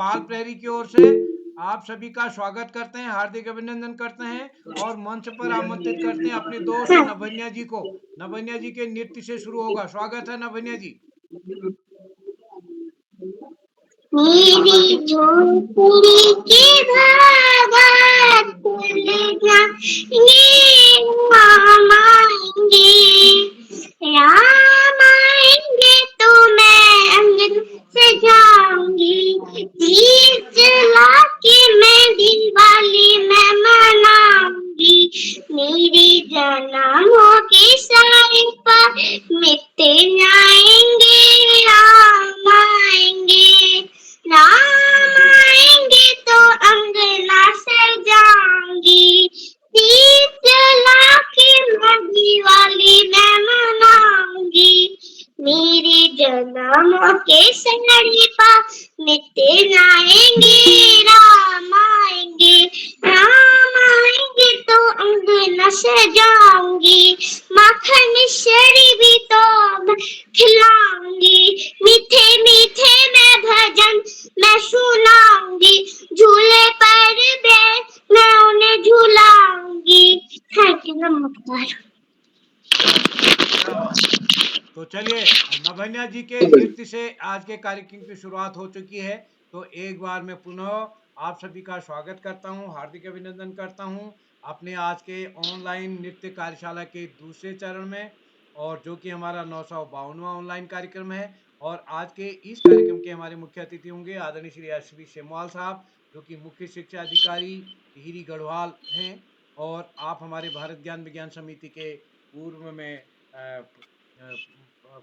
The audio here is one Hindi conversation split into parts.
बाल प्रहरी की ओर से आप सभी का स्वागत करते हैं, हार्दिक अभिनंदन करते हैं और मंच पर आमंत्रित करते हैं अपने दोस्त नभन्या जी को। नभन्या जी के नृत्य से शुरू होगा। स्वागत है नभन्या जी। मेरी झोपड़ी के बाहर फूल जाएंगे, राम आएंगे, राम आएंगे तो मैं अंगन से जाऊंगी, दीप जला के मैं दिवाली मैं मनाऊंगी, मेरी जन्मों के सारे पाप मिटते जाएंगे, राम आएंगे, राम आएंगे तो अंगना सजाऊंगी, दीप जला के मैं दिवाली मैं मनाऊंगी, मेरे जन्मों के सारे पाप मिटते जाएंगे, राम आएंगे, राम आएंगे तो अंगना सजाऊंगी, माखन मिश्री भी तो मैं खिलाऊंगी, मीठे मीठे मैं भजन मैं सुनाऊंगी, झूले पर मैं उन्हें झूलाऊंगी। थैंक यू नमस्कार। तो चलिए, नभन्या जी के नृत्य से आज के कार्यक्रम की शुरुआत हो चुकी है। तो एक बार मैं पुनः आप सभी का स्वागत करता हूं, हार्दिक अभिनंदन करता हूं अपने आज के ऑनलाइन नृत्य कार्यशाला के दूसरे चरण में, और जो कि हमारा 952वां ऑनलाइन कार्यक्रम है। और आज के इस कार्यक्रम के हमारे मुख्य अतिथि होंगे आदरणीय श्री अश्विनी सेमवाल साहब, जो कि मुख्य शिक्षा अधिकारी टिहरी गढ़वाल हैं, और आप हमारे भारत ज्ञान विज्ञान समिति के पूर्व में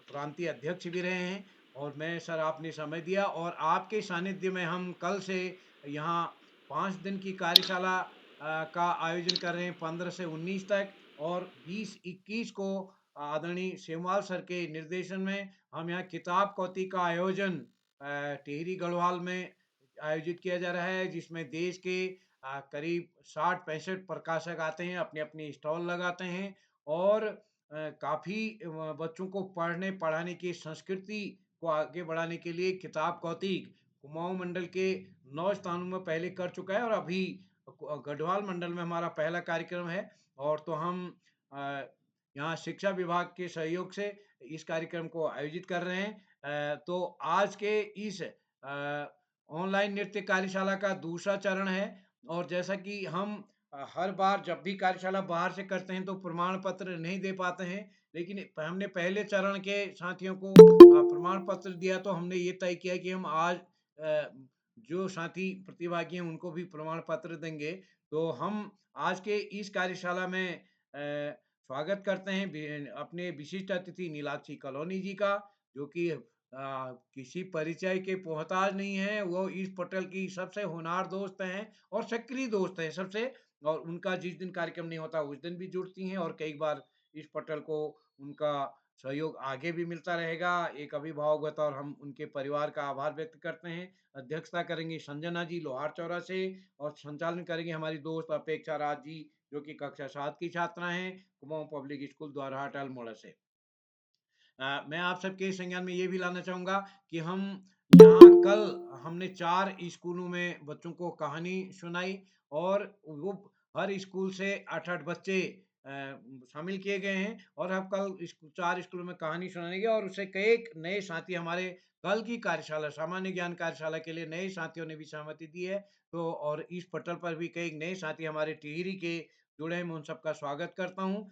प्रांतीय अध्यक्ष भी रहे हैं। और मैं सर, आपने समय दिया और आपके सानिध्य में हम कल से यहाँ 5 दिन की कार्यशाला का आयोजन कर रहे हैं, 15 से 19 तक, और 20-21 को आदरणीय सेमवाल सर के निर्देशन में हम यहाँ किताब कौती का आयोजन टिहरी गढ़वाल में आयोजित किया जा रहा है, जिसमें देश के करीब 60-65 प्रकाशक आते हैं, अपनी अपनी स्टॉल लगाते हैं, और काफ़ी बच्चों को पढ़ने पढ़ाने की संस्कृति को आगे बढ़ाने के लिए किताब कौतिक कुमाऊं मंडल के 9 स्थानों में पहले कर चुका है, और अभी गढ़वाल मंडल में हमारा पहला कार्यक्रम है। और तो हम यहाँ शिक्षा विभाग के सहयोग से इस कार्यक्रम को आयोजित कर रहे हैं। तो आज के इस ऑनलाइन नृत्य कार्यशाला का दूसरा चरण है, और जैसा कि हम हर बार जब भी कार्यशाला बाहर से करते हैं तो प्रमाण पत्र नहीं दे पाते हैं, लेकिन हमने पहले चरण के साथियों को प्रमाण पत्र दिया, तो हमने ये तय किया कि हम आज जो साथी प्रतिभागी हैं उनको भी प्रमाण पत्र देंगे। तो हम आज के इस कार्यशाला में स्वागत करते हैं अपने विशिष्ट अतिथि नीलाक्षी कलोनी जी का, जो कि किसी परिचय के मोहताज नहीं है। वो इस पटल की सबसे होनहार दोस्त हैं और सक्रिय दोस्त हैं सबसे, और उनका जिस दिन कार्यक्रम नहीं होता उस दिन भी जुड़ती हैं, और कई बार इस पटल को उनका सहयोग आगे भी मिलता रहेगा। एक अभिभावक बतौर हम उनके परिवार का आभार व्यक्त करते हैं। अध्यक्षता करेंगे संजना जी लोहार चौरा से, और संचालन करेंगे हमारी दोस्त अपेक्षा राज जी, जो कि कक्षा 7 की छात्रा हैं, कुमाऊं पब्लिक स्कूल द्वारहाट अल्मोड़ा से। मैं आप सबके संज्ञान में ये भी लाना चाहूँगा कि हम यहाँ कल हमने 4 स्कूलों में बच्चों को कहानी सुनाई, और वो हर स्कूल से 8-8 बच्चे शामिल किए गए हैं, और हम कल 4 स्कूलों में कहानी सुनाएंगे, और उससे कई नए साथी हमारे कल की कार्यशाला सामान्य ज्ञान कार्यशाला के लिए नए साथियों ने भी सहमति दी है। तो और इस पटल पर भी कई नए साथी हमारे टिहरी के जुड़े हैं, मैं उन सबका स्वागत करता हूँ।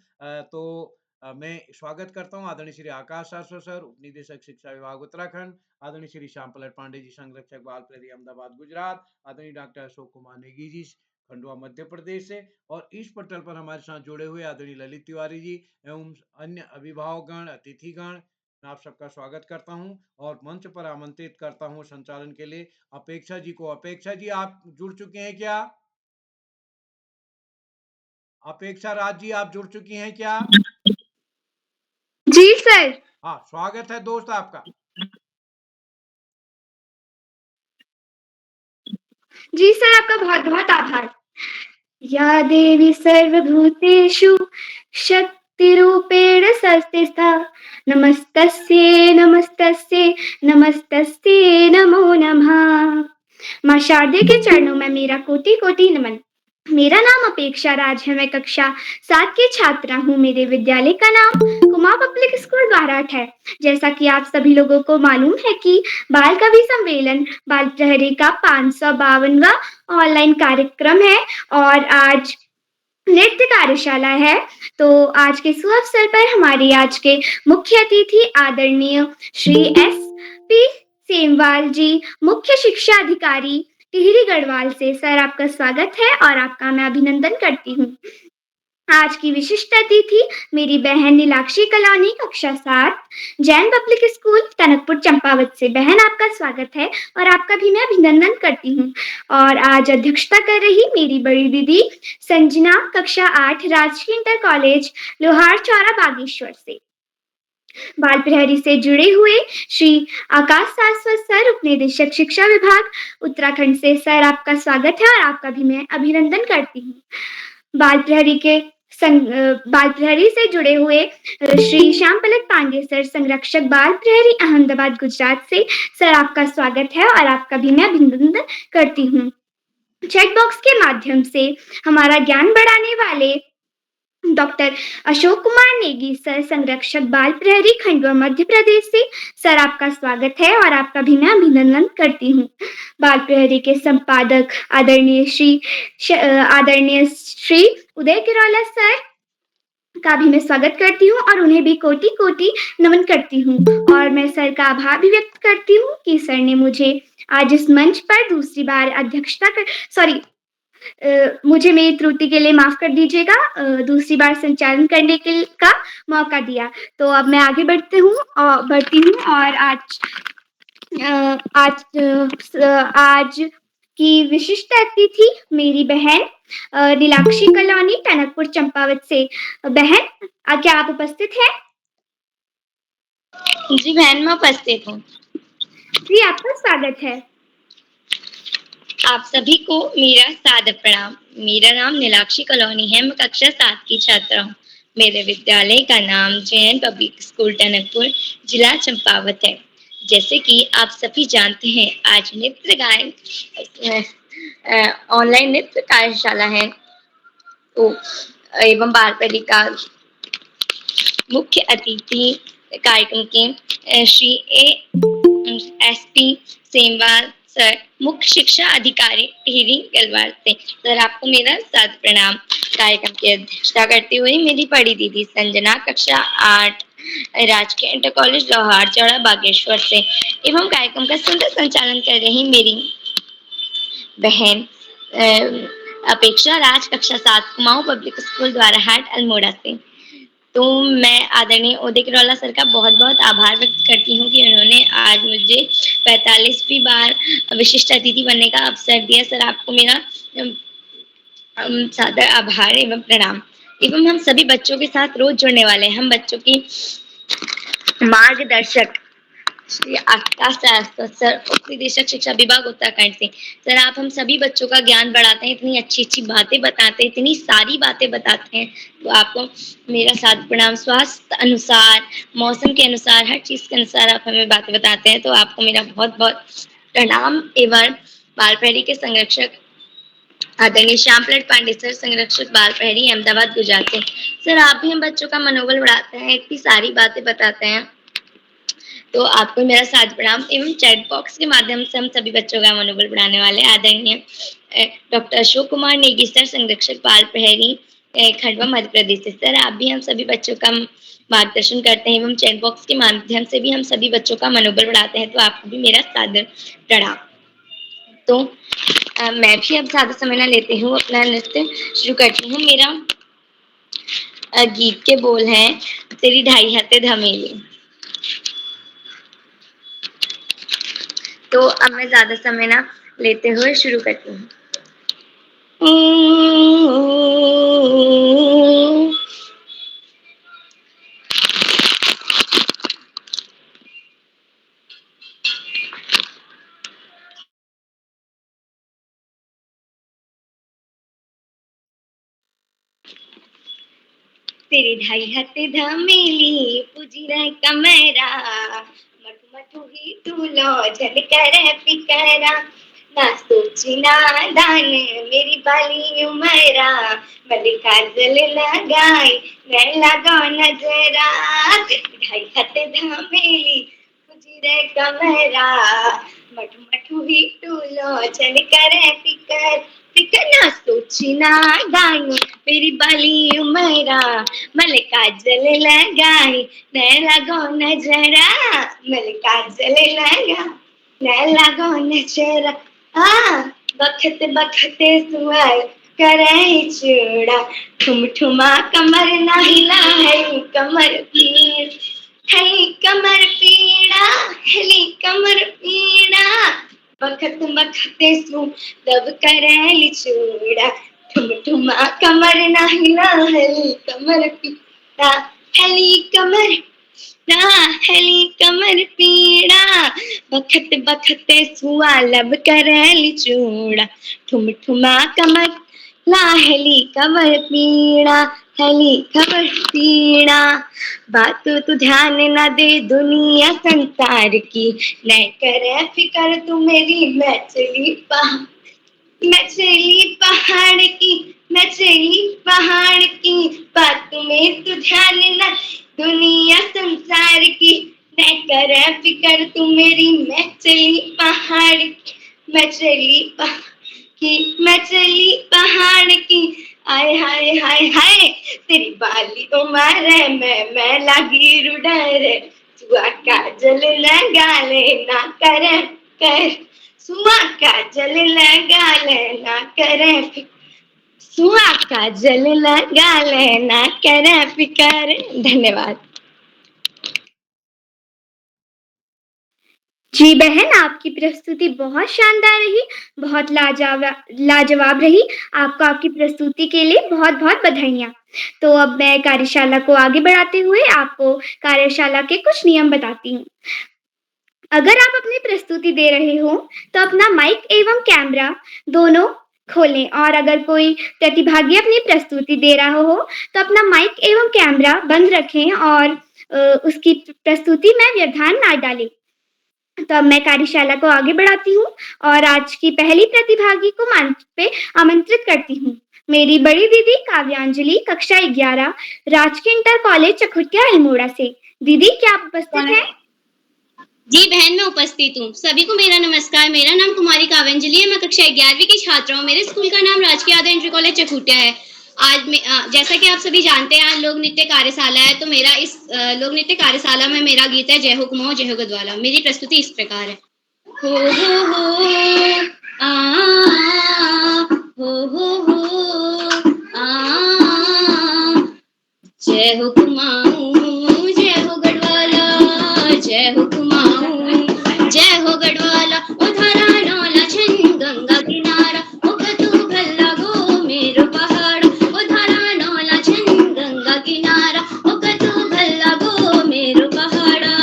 मैं स्वागत करता हूँ आदरणीय श्री आकाश शाश्वत सर, उप निदेशक शिक्षा विभाग उत्तराखंड, आदरणीय श्री श्याम पलट पांडे जी, संरक्षक बाल प्रहरी अहमदाबाद गुजरात, आदरणीय डॉक्टर अशोक कुमार नेगी जी, खंडवा मध्य प्रदेश से, और इस पटल पर हमारे साथ जुड़े हुए आदरणीय ललित तिवारी जी एवं अन्य अभिभावकगण अतिथिगण, आप सबका स्वागत करता हूं, और मंच पर आमंत्रित करता हूं संचालन के लिए अपेक्षा जी को। अपेक्षा जी, आप जुड़ चुके हैं क्या? अपेक्षा राज जी, आप जुड़ चुकी हैं क्या? जी सर। हाँ, स्वागत है दोस्त आपका। जी सर, आपका बहुत बहुत आभार। या देवी सर्वभूतेषु शक्तिरूपेण संस्थिता, नमस्तस्यै नमस्तस्यै नमस्तस्यै नमो नमः। माँ शारदे के चरणों में मेरा कोटि कोटि नमन। मेरा नाम अपेक्षा राज है, मैं कक्षा 7 की छात्रा हूँ। मेरे विद्यालय का नाम कुमाऊं पब्लिक स्कूल बाराट है। जैसा कि आप सभी लोगों को मालूम है कि बाल कवि सम्मेलन बाल प्रहरी का 552वां ऑनलाइन कार्यक्रम है और आज नृत्य कार्यशाला है। तो आज के शुभ अवसर पर हमारे आज के मुख्य अतिथि आदरणीय श्री एस पी सेमवाल जी, मुख्य शिक्षा अधिकारी टिहरी गढ़वाल से। सर, आपका स्वागत है और आपका मैं अभिनंदन करती हूँ। आज की विशिष्ट अतिथि मेरी बहन नीलाक्षी कलानी, कक्षा 7, जैन पब्लिक स्कूल टनकपुर चंपावत से। बहन, आपका स्वागत है और आपका भी मैं अभिनंदन करती हूँ। और आज अध्यक्षता कर रही मेरी बड़ी दीदी संजना, कक्षा 8, राजकीय इंटर कॉलेज लोहार चौरा बागेश्वर से। बाल प्रहरी से जुड़े हुए श्री आकाश सारस्वत सर, उप निदेशक शिक्षा विभाग उत्तराखंड से। सर, आपका स्वागत है और आपका भी मैं अभिनंदन करती हूँ। बाल प्रहरी से जुड़े हुए श्री श्याम पलक पांडे सर, संरक्षक बाल प्रहरी अहमदाबाद गुजरात से। सर, आपका स्वागत है और आपका भी मैं अभिनंदन करती हूँ। चैट बॉक्स के माध्यम से हमारा ज्ञान बढ़ाने वाले डॉक्टर अशोक कुमार नेगी सर, संरक्षक बाल प्रहरी खंडवा मध्य प्रदेश से। सर, आपका स्वागत है और आपका भी मैं अभिनंदन करती हूँ। बाल प्रहरी के संपादक आदरणीय श्री उदय किरोला सर का भी मैं स्वागत करती हूँ और उन्हें भी कोटि कोटि नमन करती हूँ। और मैं सर का आभार भी व्यक्त करती हूँ कि सर ने मुझे आज इस मंच पर दूसरी बार अध्यक्षता कर मुझे मेरी त्रुटि के लिए माफ कर दीजिएगा, दूसरी बार संचालन करने का मौका दिया। तो अब मैं आगे बढ़ती हूँ और आज की विशिष्ट अतिथि मेरी बहन नीलाक्षी कलानी, टनकपुर चंपावत से। बहन, क्या आप उपस्थित हैं? जी बहन, मैं उपस्थित हूँ। जी, आपका स्वागत है। आप सभी को मेरा सादर प्रणाम। मेरा नाम नीलाक्षी कॉलोनी है, मैं कक्षा 7 की छात्रा हूँ। मेरे विद्यालय का नाम जैन पब्लिक स्कूल टनकपुर, जिला चंपावत है। जैसे कि आप सभी जानते हैं, आज नृत्य गायन ऑनलाइन नृत्य कार्यशाला है, तो एवं बाल प्रहरी का मुख्य अतिथि कार्यक्रम के Shri S P Semwal sir, मुख्य शिक्षा अधिकारी टिहरी गढ़वाल से। सर, आपको मेरा सादर प्रणाम। कार्यक्रम की अध्यक्षता करते हुए मेरी बड़ी दीदी संजना, कक्षा 8, राजकीय इंटर कॉलेज लोहार चौड़ा बागेश्वर से, एवं कार्यक्रम का सुंदर संचालन कर रही मेरी बहन अपेक्षा राज, कक्षा 7, कुमाऊं पब्लिक स्कूल द्वारा हाट अल्मोड़ा से। तो मैं आदरणीय उदय किरोला सर का बहुत बहुत आभार व्यक्त करती हूँ कि उन्होंने आज मुझे 45वीं बार विशिष्ट अतिथि बनने का अवसर दिया। सर, आपको मेरा सादर आभार एवं प्रणाम। एवं हम सभी बच्चों के साथ रोज जुड़ने वाले हैं। हम बच्चों की मार्गदर्शक श्री आकाश सर, उप निदेशक शिक्षा विभाग उत्तराखंड से। सर, आप हम सभी बच्चों का ज्ञान बढ़ाते हैं, इतनी अच्छी अच्छी बातें बताते हैं, इतनी सारी बातें बताते हैं। तो आपको मेरा सादर प्रणाम। स्वास्थ्य अनुसार, मौसम के अनुसार, हर चीज के अनुसार आप हमें बातें बताते हैं, तो आपको मेरा बहुत बहुत प्रणाम। एवं बाल प्रहरी के संरक्षक आदरणीय श्याम पलट पांडे सर, संरक्षक बाल प्रहरी अहमदाबाद गुजरात से। सर, आप भी हम बच्चों का मनोबल बढ़ाते हैं, इतनी सारी बातें बताते हैं, तो आपको मेरा सादर प्रणाम। एवं चैट बॉक्स के माध्यम से हम सभी बच्चों का मनोबल बढ़ाने वाले आदरणीय डॉक्टर अशोक कुमार नेगी सर, संरक्षक बाल प्रहरी खंडवा मध्य प्रदेश से। सर, आप भी हम सभी बच्चों का मार्गदर्शन करते हैं एवं चैट बॉक्स के माध्यम से भी हम सभी बच्चों का मनोबल बढ़ाते हैं, तो आपको भी मेरा सादर प्रणाम। तो मैं भी अब ज्यादा समय न लेती हूँ, अपना नृत्य शुरू करती हूँ। मेरा गीत के बोल हैं, तेरी ढाई हाथे धमेली। तो अब मैं ज्यादा समय ना लेते हुए शुरू करती हूँ। तेरी ढाई हाथे धमेली पूजी रह कमेरा, मठु मठु ही तू लो झल कर पिकरा, ना सोची नादान मेरी बाली उमरा मल्लिका जल लगाई मैं लगाओ नजरा ढाई हाथे धामेली रे कमरा मठू मठू ही टूलो चल करे फिकर फिकर ना सोची ना दानी मेरी बाली उमरा मल्लिका जल लगाई मैं लगो नजरा मल्लिका जल लगा मैं लगो नजरा बखत बखते सुअर करे चूड़ा ठुम ठुमा कमर ना हिला है कमर पीड़ हली कमर पीड़ा हली कमर पीड़ा बखत बखते सु दब करे चूड़ा ठुम ठुमा कमर ना हिला हली कमर पीड़ा हली कमर ना हली कमर पीड़ा बखत बखते सुआ लब करैली चूड़ा ठुम ठुमा कमर लाहली कमर पीड़ा हली कमर पीड़ा बात तू ध्यान न दे दुनिया संसार की न करे फिकर तू मेरी मैं चली पहाड़ की मैं चली पहाड़ की बात में तू ध्यान न दुनिया संसार की न करे फिकर तू मेरी मैं चली पहाड़ की मैं चली मैं चली पहाड़ की आय हाय हाय हाय तेरी बाली उमर है मैं लगी रुडर सुआ काजल लगा लेना करे कर सुआ काजल लगा लेना करे सुआ काजल लगा लेना करे फिकर। धन्यवाद। जी बहन, आपकी प्रस्तुति बहुत शानदार रही, बहुत लाजवाब रही। आपको आपकी प्रस्तुति के लिए बहुत-बहुत बधाइयाँ। तो अब मैं कार्यशाला को आगे बढ़ाते हुए आपको कार्यशाला के कुछ नियम बताती हूँ। अगर आप अपनी प्रस्तुति दे रहे हो, तो अपना माइक एवं कैमरा दोनों खोलें और अगर कोई प्रतिभागी अपनी प्रस्तुति दे रहा हो, तो अपना माइक एवं कैमरा बंद रखें और उसकी प्रस्तुति में व्यवधान ना डालें। तो अब मैं कार्यशाला को आगे बढ़ाती हूँ और आज की पहली प्रतिभागी को मंच पे आमंत्रित करती हूँ। मेरी बड़ी दीदी काव्यांजलि, कक्षा 11, राजकीय इंटर कॉलेज चकुटिया अल्मोड़ा से। दीदी, क्या आप उपस्थित हैं? जी बहन, मैं उपस्थित हूँ। सभी को मेरा नमस्कार। मेरा नाम कुमारी काव्यांजलि है। मैं कक्षा 11वीं की छात्र हूँ। मेरे स्कूल का नाम राजकीय आदर्श इंटर कॉलेज चकुटिया है। आज जैसा कि आप सभी जानते हैं, आज लोक नृत्य कार्यशाला है। तो मेरा इस लोक नृत्य कार्यशाला में मेरा गीत है जय हो कुमाऊं जय हो गढ़वाला। मेरी प्रस्तुति इस प्रकार है। हो आ हो आ जय हो कुमाऊं जय हो गढ़वाला, जय हो कुमाऊं जय हो गढ़वाला। ओ धारा नौला छन गंगा किनारा, ओ कतू भल्ला गो मेरो पहाड़। ओ धारा नौला छन गंगा किनारा, ओ कतू भल्ला गो मेरो पहाड़ा।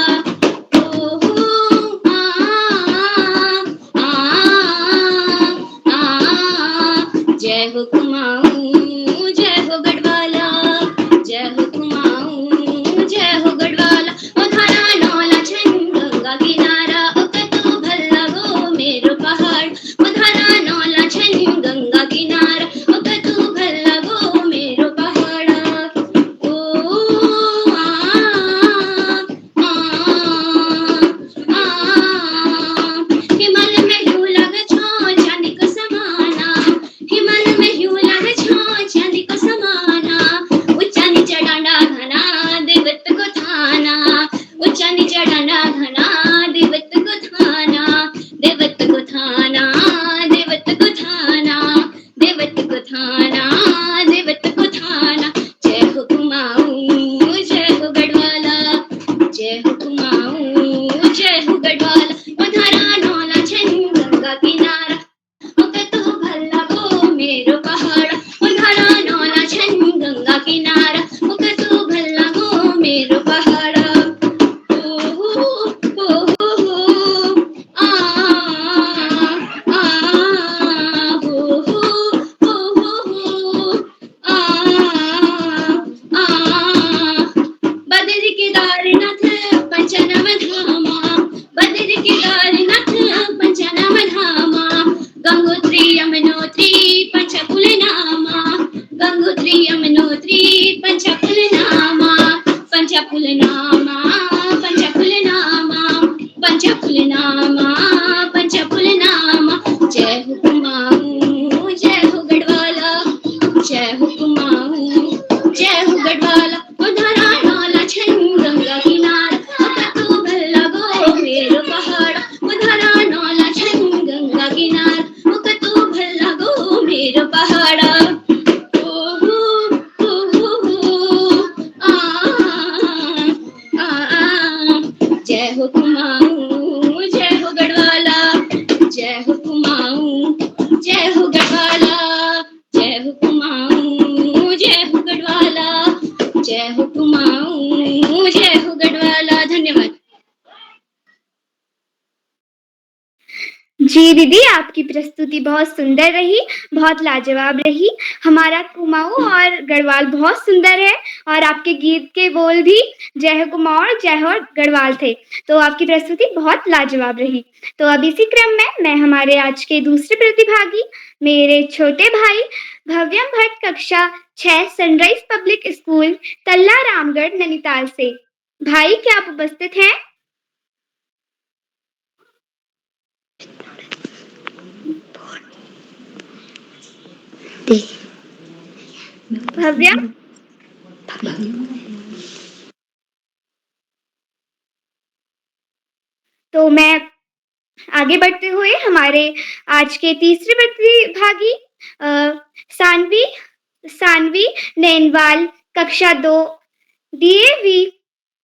ओ हो जय हो कुमाऊं जय हो गढ़वाला, जय हो कुमाऊं गंगोत्री यमुनोत्री पंचफुलनामा गंगोत्री यमुनोत्री पंचफुलनामा पंचफुलनामा पंचफुलनामा पंचफुलनामा पंचफुलनामा जय हो कुमाऊं जय हो गढ़वाला जय हो कुमाऊं जय हो गढ़वाला उधरा नाला छन गंगा किनारा कतो भला गो मेरो पहाड़ उधरा नाला छन गंगा किनारा कतो भला गो मेरो पहाड़ ओहो ओहो आ आ जय हो कुमाऊं जय हो गढ़वाला जय हो कुमाऊं जय हो गढ़वाला जय हो कुमाऊं जय हो गढ़वाला जय हो कुमाऊं जय हो गढ़वाला। धन्यवाद। जी दीदी, आपकी प्रस्तुति बहुत सुंदर रही, बहुत लाजवाब रही। हमारा कुमाऊं और गढ़वाल बहुत सुंदर है और आपके गीत के बोल भी जय हो कुमाऊं और जय हो गढ़वाल थे। तो आपकी प्रस्तुति बहुत लाजवाब रही। तो अब इसी क्रम में मैं हमारे आज के दूसरे प्रतिभागी मेरे छोटे भाई भव्यम भट्ट कक्षा 6 सनराइज पब्लिक स्कूल तल्ला रामगढ़ नैनीताल से। भाई, क्या आप उपस्थित हैं? भव्या, तो मैं आगे बढ़ते हुए हमारे आज के तीसरे प्रतिभागी सानवी सानवी नैनवाल कक्षा 2 डीएवी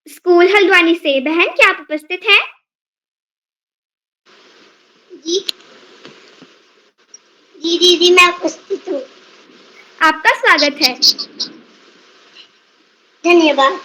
स्कूल हल्द्वानी से। बहन, क्या आप उपस्थित हैं? जी जी दीदी, मैं उपस्थित हूँ। आपका स्वागत है। धन्यवाद।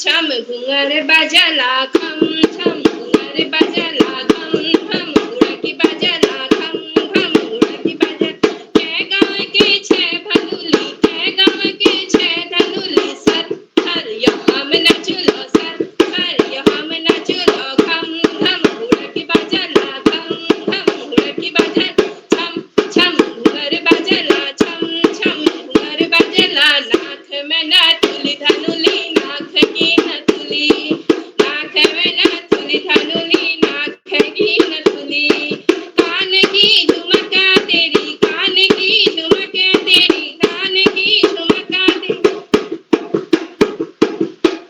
छम घुंगर बजला खम छम घुंगर बजला खम खम उड़की बजला खम खम उड़की बजला के गाँव के छे भनुली के गाँव के छे धनुली सर सर यहाँ में नचलो सर सर यहाँ में नचलो खम खम उड़की बजला खम खम उड़की बजला छम छम घुंगर बजला छम छम घुंगर बजला नाथ में नथुली धनुली नाथ की नथुली नाथ में नथुली धनुली नाथ की नथुली कान की झुमका तेरी कान की झुमके तेरी कान की झुमका तेरी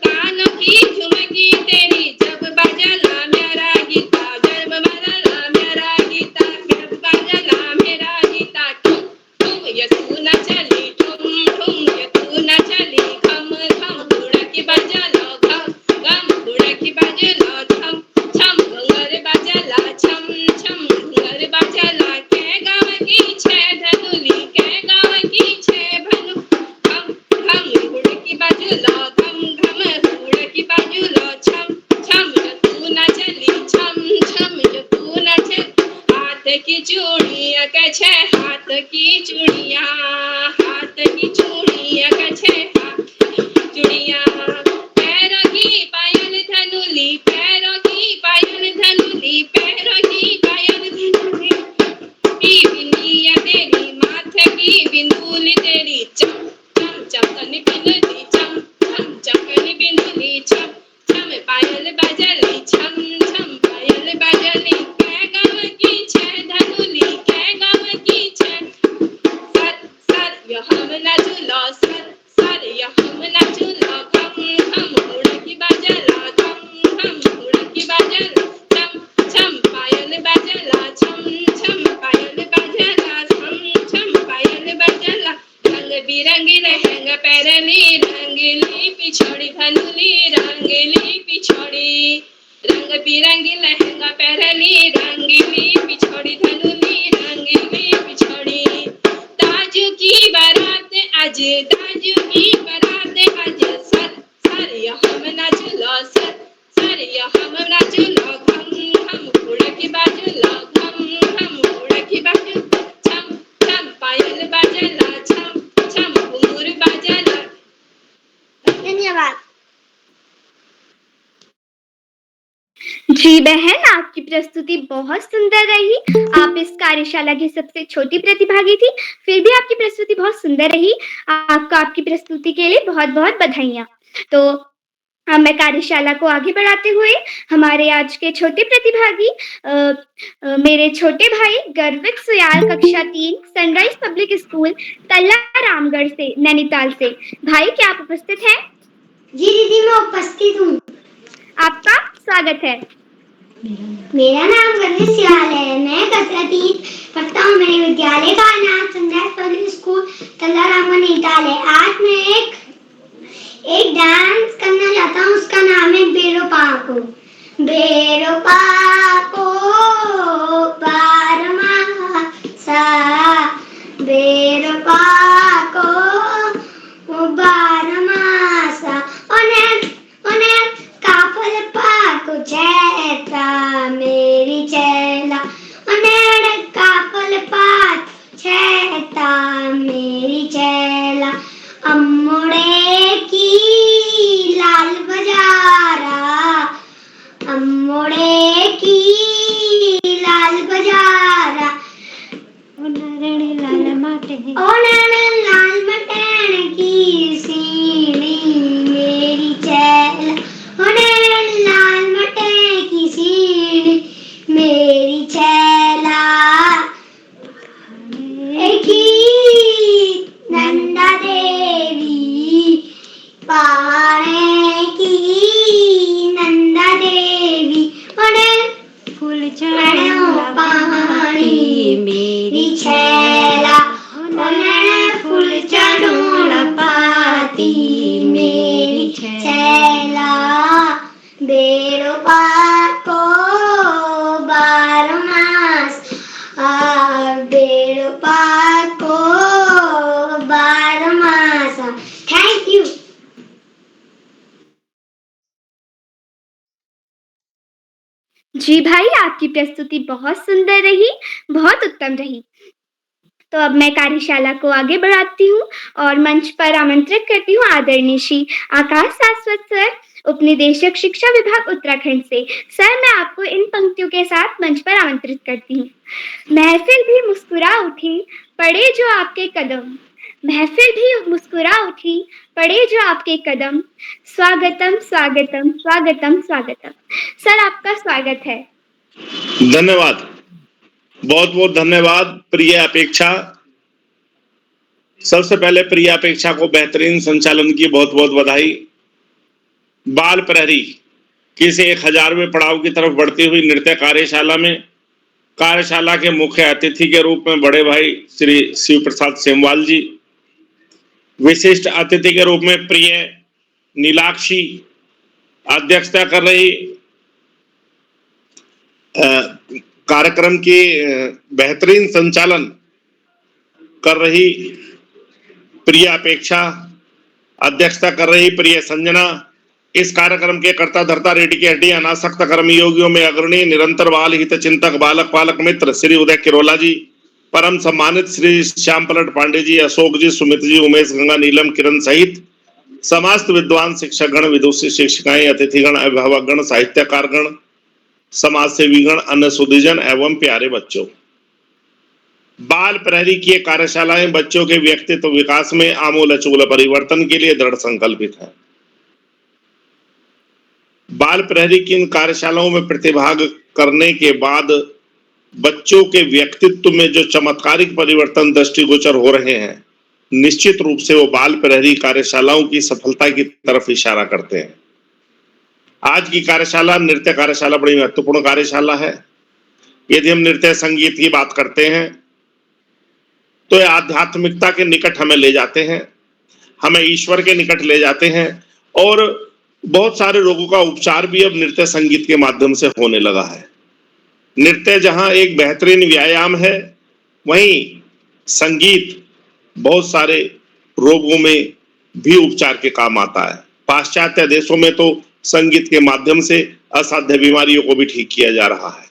कान की झुमकी तेरी जब बजला मेरा गीता जब बजला मेरा गीता जब बजला मेरा गीता ठुम ठुम ये तू न चली ठुम ठुम ये तू न चली खम खम उड़की बजला खम खम उड़की बजला छम छम घुंगर बजला छम छम घुंगर बजला के गाँव की छे धनुली के गाँव की छे भनु खम खम उड़की बजला खम खम उड़की बजला छम छम जो तू न चली छम छम जो तू न चली हाथ की चूड़ियाँ के छे हाथ की चूड़ियाँ हाथ की चूड़ियाँ के छे हाथ चूड़ियाँ पैरों की पायल धनुली पैरों की पायल धनुली पैरों की पायल धनुली की बिंदिया तेरी माथे की बिंदुली तेरी चम चम चमकनी बिंदुली चम चम चमकनी बिंदुली चम चम पायल बजली छम छम पायल बजली के गाँव की छे धनुली के गाँव की छे सर सर यहाँ में नचलो सर सर यहाँ में नचलो खम खम उड़की बजला खम खम उड़की बजला छम छम पायल बजला छम छम पायल बजला छम छम पायल बजला रंग बिरंगी लहंगा पहनली रंगीली पिछोड़ी धनुली रंगीली पिछोड़ी रंग बिरंगी लहंगा पहनली रंगीली पिछोड़ी धनुली रंगीली पिछोड़ी दाजू की बारात आज दाजू की बारात आज सर सर यहाँ में नाचलो सर सर यहाँ में नाचलो खम खम उड़की बाजलो खम खम उड़की बाजलो छम छम पायल बाजला छम छम घुंघरू बाजला। धन्यवाद। जी बहन, आपकी प्रस्तुति बहुत सुंदर रही। आप इस कार्यशाला की सबसे छोटी प्रतिभागी थी, फिर भी आपकी प्रस्तुति बहुत सुंदर रही। आपको आपकी प्रस्तुति के लिए बहुत-बहुत बधाइयाँ। तो मैं कार्यशाला को आगे बढ़ाते हुए हमारे आज के छोटे प्रतिभागी मेरे छोटे भाई गर्वित सुयाल कक्षा 3 सनराइज पब्लिक स्कूल तल्ला रामगढ़ से नैनीताल से। भाई क्या आप उपस्थित हैं? जी दीदी मैं उपस्थित हूँ। आपका स्वागत है। मेरा नाम गर्वित सियाल है। मैं कक्षा 3 पढ़ता हूँ। मेरे विद्यालय का नाम सनराइज पब्लिक स्कूल तल्ला रामगढ़ नैनीताल है। आज मैं एक डांस करना चाहता हूँ। उसका नाम है बेरो पाको। बेरो पाको बारमा सा बेरो पाको बारमासा ओने काफल पाको चैता मेरी चैला ओने काफल पात चैता मेरी चैला अम्मोड़े की लाल बजारा अम्मोड़े की लाल बजारा लाल मटन की सीढ़ी मेरी चैला लाल मटन की सीढ़ी मेरी चैला नंदा देवी पाने की नंदा देवी फूल चढ़ो पानी मेरी छैला फूल चढ़ो पाती मेरी छैला बेड़ो पाको बारो मास बेड़ो पाको बारो मास। Thank you. जी भाई, आपकी प्रस्तुति बहुत सुंदर रही, बहुत उत्तम रही। तो अब मैं कार्यशाला को आगे बढ़ाती हूँ और मंच पर आमंत्रित करती हूँ आदरणीय श्री आकाश शाश्वत सर, उपनिदेशक शिक्षा विभाग उत्तराखंड से। सर, मैं आपको इन पंक्तियों के साथ मंच पर आमंत्रित करती हूँ। महफिल भी मुस्कुरा उठी, पड़े जो आपके कदम। महफिल भी मुस्कुरा उठी, पड़े जो आपके कदम। स्वागतम स्वागतम स्वागतम स्वागतम। सर, आपका स्वागत है। धन्यवाद, बहुत बहुत धन्यवाद प्रिय अपेक्षा। सबसे पहले प्रिय अपेक्षा को बेहतरीन संचालन की बहुत बहुत बधाई। बाल प्रहरी की से 1000वें पड़ाव की तरफ बढ़ती हुई नृत्य कार्यशाला में कार्यशाला के मुख्य अतिथि के रूप में बड़े भाई श्री शिव प्रसाद सेमवाल जी, विशिष्ट अतिथि के रूप में प्रिय नीलाक्षी अध्यक्षता कर रही, कार्यक्रम की बेहतरीन संचालन कर रही प्रिय अपेक्षा, अध्यक्षता कर रही प्रिय संजना, इस कार्यक्रम के कर्ता धर्ता रेडी की हड्डी अनासक्त कर्मयोगियों में अग्रणी निरंतर बाल हित चिंतक बालक पालक मित्र श्री उदय किरोला जी, परम सम्मानित श्री श्याम पलट पांडे जी, अशोक जी, सुमित जी, उमेश, गंगा, नीलम, किरण सहित समस्त विद्वान शिक्षक गण, विदुषी शिक्षिकाएं, अतिथिगण, अभिभावक गण, साहित्यकार गण, समाज सेवी गण, अन्य सुधीजन एवं प्यारे बच्चों। बाल प्रहरी की कार्यशालाएं बच्चों के व्यक्तित्व विकास में आमूल-आमूल परिवर्तन के लिए दृढ़ संकल्पित है। बाल प्रहरी की इन कार्यशालाओं में प्रतिभाग करने के बाद बच्चों के व्यक्तित्व में जो चमत्कारिक परिवर्तन दृष्टिगोचर हो रहे हैं, निश्चित रूप से वो बाल प्रहरी कार्यशालाओं की सफलता की तरफ इशारा करते हैं। आज की कार्यशाला नृत्य कार्यशाला बड़ी महत्वपूर्ण कार्यशाला है। यदि हम नृत्य संगीत की बात करते हैं तो आध्यात्मिकता के निकट हमें ले जाते हैं, हमें ईश्वर के निकट ले जाते हैं और बहुत सारे रोगों का उपचार भी अब नृत्य संगीत के माध्यम से होने लगा है। नृत्य जहां एक बेहतरीन व्यायाम है, वहीं संगीत बहुत सारे रोगों में भी उपचार के काम आता है। पाश्चात्य देशों में तो संगीत के माध्यम से असाध्य बीमारियों को भी ठीक किया जा रहा है।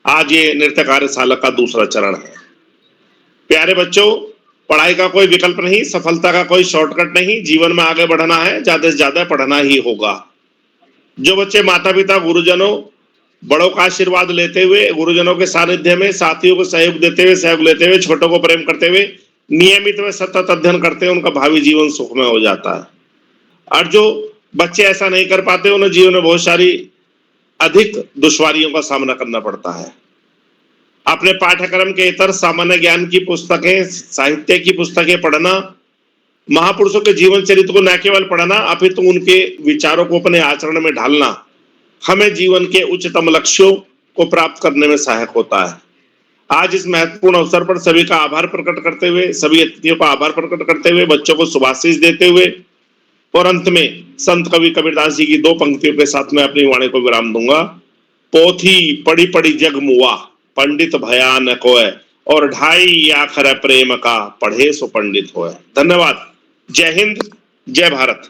आज ये नृत्य कार्यशाला का दूसरा चरण है। प्यारे बच्चों, पढ़ाई का कोई विकल्प नहीं, सफलता का कोई शॉर्टकट नहीं। जीवन में आगे बढ़ना है, ज्यादा से ज्यादा पढ़ना ही होगा। जो बच्चे माता पिता गुरुजनों बड़ों का आशीर्वाद लेते हुए, गुरुजनों के सानिध्य में साथियों को सहयोग देते हुए, सहयोग लेते हुए, छोटों को प्रेम करते हुए नियमित व सतत अध्ययन करते हैं, उनका भावी जीवन सुखमय हो जाता है। और जो बच्चे ऐसा नहीं कर पाते, उन्हें जीवन में बहुत सारी अधिक दुश्वारियों का सामना करना पड़ता है। अपने पाठ्यक्रम के इतर सामान्य ज्ञान की पुस्तकें, साहित्य की पुस्तकें पढ़ना, महापुरुषों के जीवन चरित्र को न केवल पढ़ना अपितु उनके विचारों को अपने आचरण में ढालना हमें जीवन के उच्चतम लक्ष्यों को प्राप्त करने में सहायक होता है। आज इस महत्वपूर्ण अवसर पर सभी का आभार प्रकट करते हुए, सभी अतिथियों का आभार प्रकट करते हुए, बच्चों को शुभाशीष देते हुए और अंत में संत कवि कबीरदास जी की 2 पंक्तियों के साथ मैं अपनी वाणी को विराम दूंगा। पोथी पढ़ी पढ़ी जग मुआ, पंडित भया न कोय, और ढाई आखर प्रेम का, पढ़े सो पंडित होय। धन्यवाद। जय हिंद, जय भारत।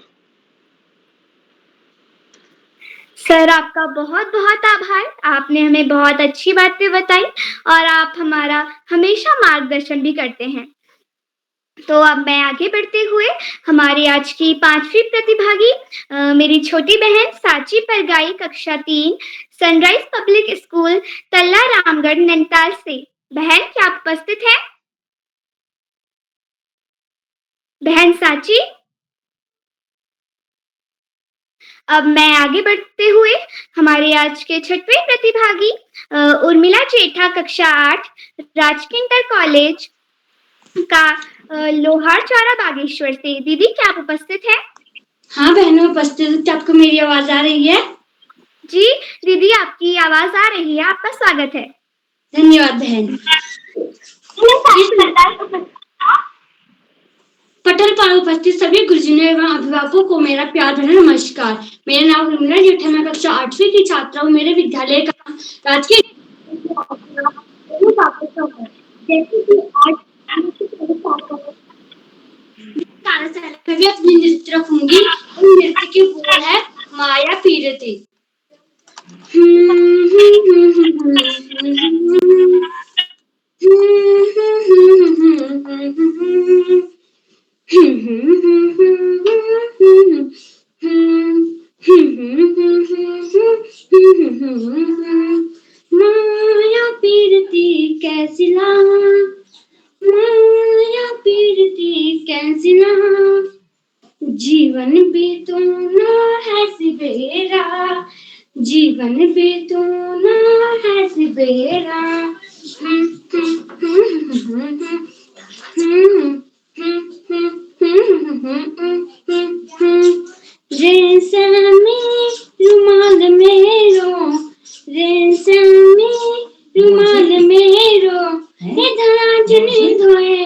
सर, आपका बहुत बहुत आभार। आपने हमें बहुत अच्छी बातें बताई और आप हमारा हमेशा मार्गदर्शन भी करते हैं। तो अब मैं आगे बढ़ते हुए हमारी आज की 5वीं प्रतिभागी मेरी छोटी बहन साची परगाई, कक्षा 3, सनराइज पब्लिक स्कूल, तल्ला रामगढ़, नैनीताल से। बहन, क्या आप उपस्थित हैं? बहन साची। अब मैं आगे बढ़ते हुए हमारे आज के 6वें प्रतिभागी उर्मिला जेठा, कक्षा 8, राजकीय इंटर कॉलेज का लोहार चौरा, बागेश्वर से। दीदी, क्या आप उपस्थित हैं? हाँ बहनों, उपस्थित। क्या आपको मेरी आवाज आ रही है? जी दीदी, आपकी आवाज आ रही है। आपका स्वागत है। धन्यवाद बहन। पटल पर उपस्थित सभी गुरुजनों एवं अभिभावकों को मेरा प्यार भरा नमस्कार। मेरा नाम उर्मिला जेठा, मैं कक्षा 8वीं की छात्रा हूँ। मेरे विद्यालय का राजकीय मैं अपनी नृत्य रखूंगी। नृत्य की बोल है माया पीरती। माया पीरती कैसी लाऊं, माया पीरती कैसी लाऊं, जीवन बीतूना है सिबेरा, जीवन बीतूना है सिबेरा। रेशमी रुमाल मेरो, रेशमी रुमाल मेरो, इधर जने धोए,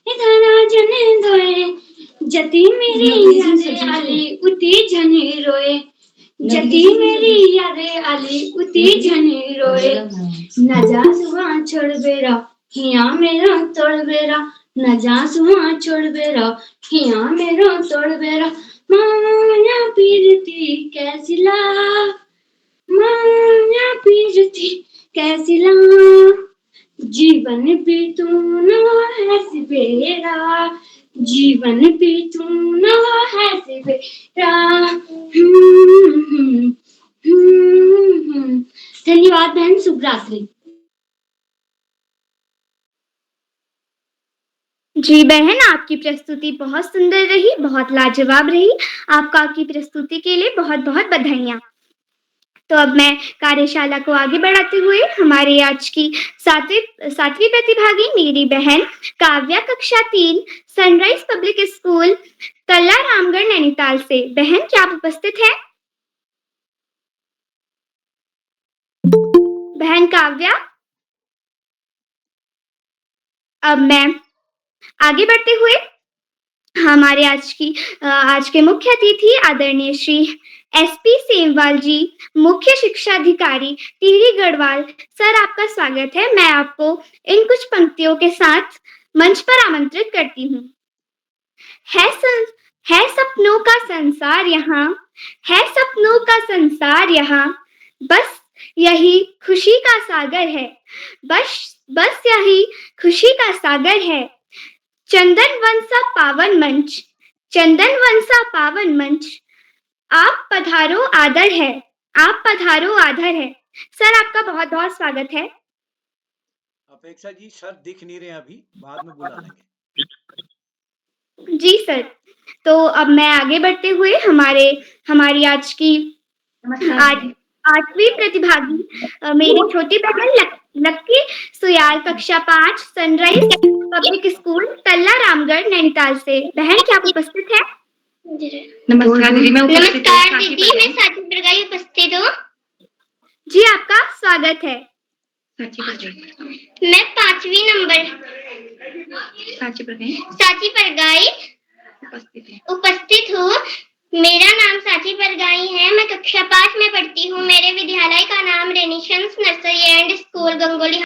इधर जने धोए, जती मेरी यादें आली उती जने रोए, जती मेरी यादें आली उती जने रोए। न जा सुहा छोड़ बेरा, हिया मेरा तोड़ बेरा, न जा सुहा छोड़ बेरा, हिया मेरा तोड़ बेरा। माया पीरती कैसी ला, माया पीरती कैसी ला, जीवन बीतूना है सिबेरा, जीवन बीतूना है सिबेरा। धन्यवाद बहन, शुभ रात्रि। जी बहन, आपकी प्रस्तुति बहुत सुंदर रही, बहुत लाजवाब रही। आपकी प्रस्तुति के लिए बहुत बहुत बधाइयाँ। तो अब मैं कार्यशाला को आगे बढ़ाते हुए हमारे आज की 7वीं प्रतिभागी मेरी बहन काव्या, कक्षा 3, सनराइज पब्लिक स्कूल, तल्ला रामगढ़, नैनीताल से। बहन, क्या आप उपस्थित हैं? बहन काव्या। अब मैं आगे बढ़ते हुए हमारे आज के मुख्य अतिथि आदरणीय श्री SP सेमवाल जी, मुख्य शिक्षा अधिकारी, टिहरी गढ़वाल। सर, आपका स्वागत है। मैं आपको इन कुछ पंक्तियों के साथ मंच पर आमंत्रित करती हूँ। है सपनों का संसार यहाँ, है सपनों का संसार यहाँ, बस यही खुशी का सागर है, बस यही खुशी का सागर है। चंदन वन सा पावन मंच, चंदन वन सा पावन मंच, आप पधारो आदर है, आप पधारो आदर है। सर आपका बहुत बहुत स्वागत है। अपेक्षा जी सर दिख नहीं रहे अभी, बाद में बुला लेंगे। जी सर। तो अब मैं आगे बढ़ते हुए हमारी आज की आज 8वीं प्रतिभागी मेरी छोटी बहन लक्की सुयाल कक्षा 5 सनराइज पब्लिक स्कूल तल्ला रामगढ़ नैनीताल से। बहन क्या आप उपस्थित है? नमस्कार दीदी, मैं उपस्थित हूँ। नमस्कार दीदी, मैं साथी प्रगाई उपस्थित हूँ। जी आपका स्वागत है। मैं 5वीं नंबर साची परगाई उपस्थित हूँ। मेरा नाम साची परगाई है। मैं कक्षा 5 में पढ़ती हूँ। मेरे विद्यालय का नाम रेनिशंस नर्सरी एंड स्कूल गंगोली।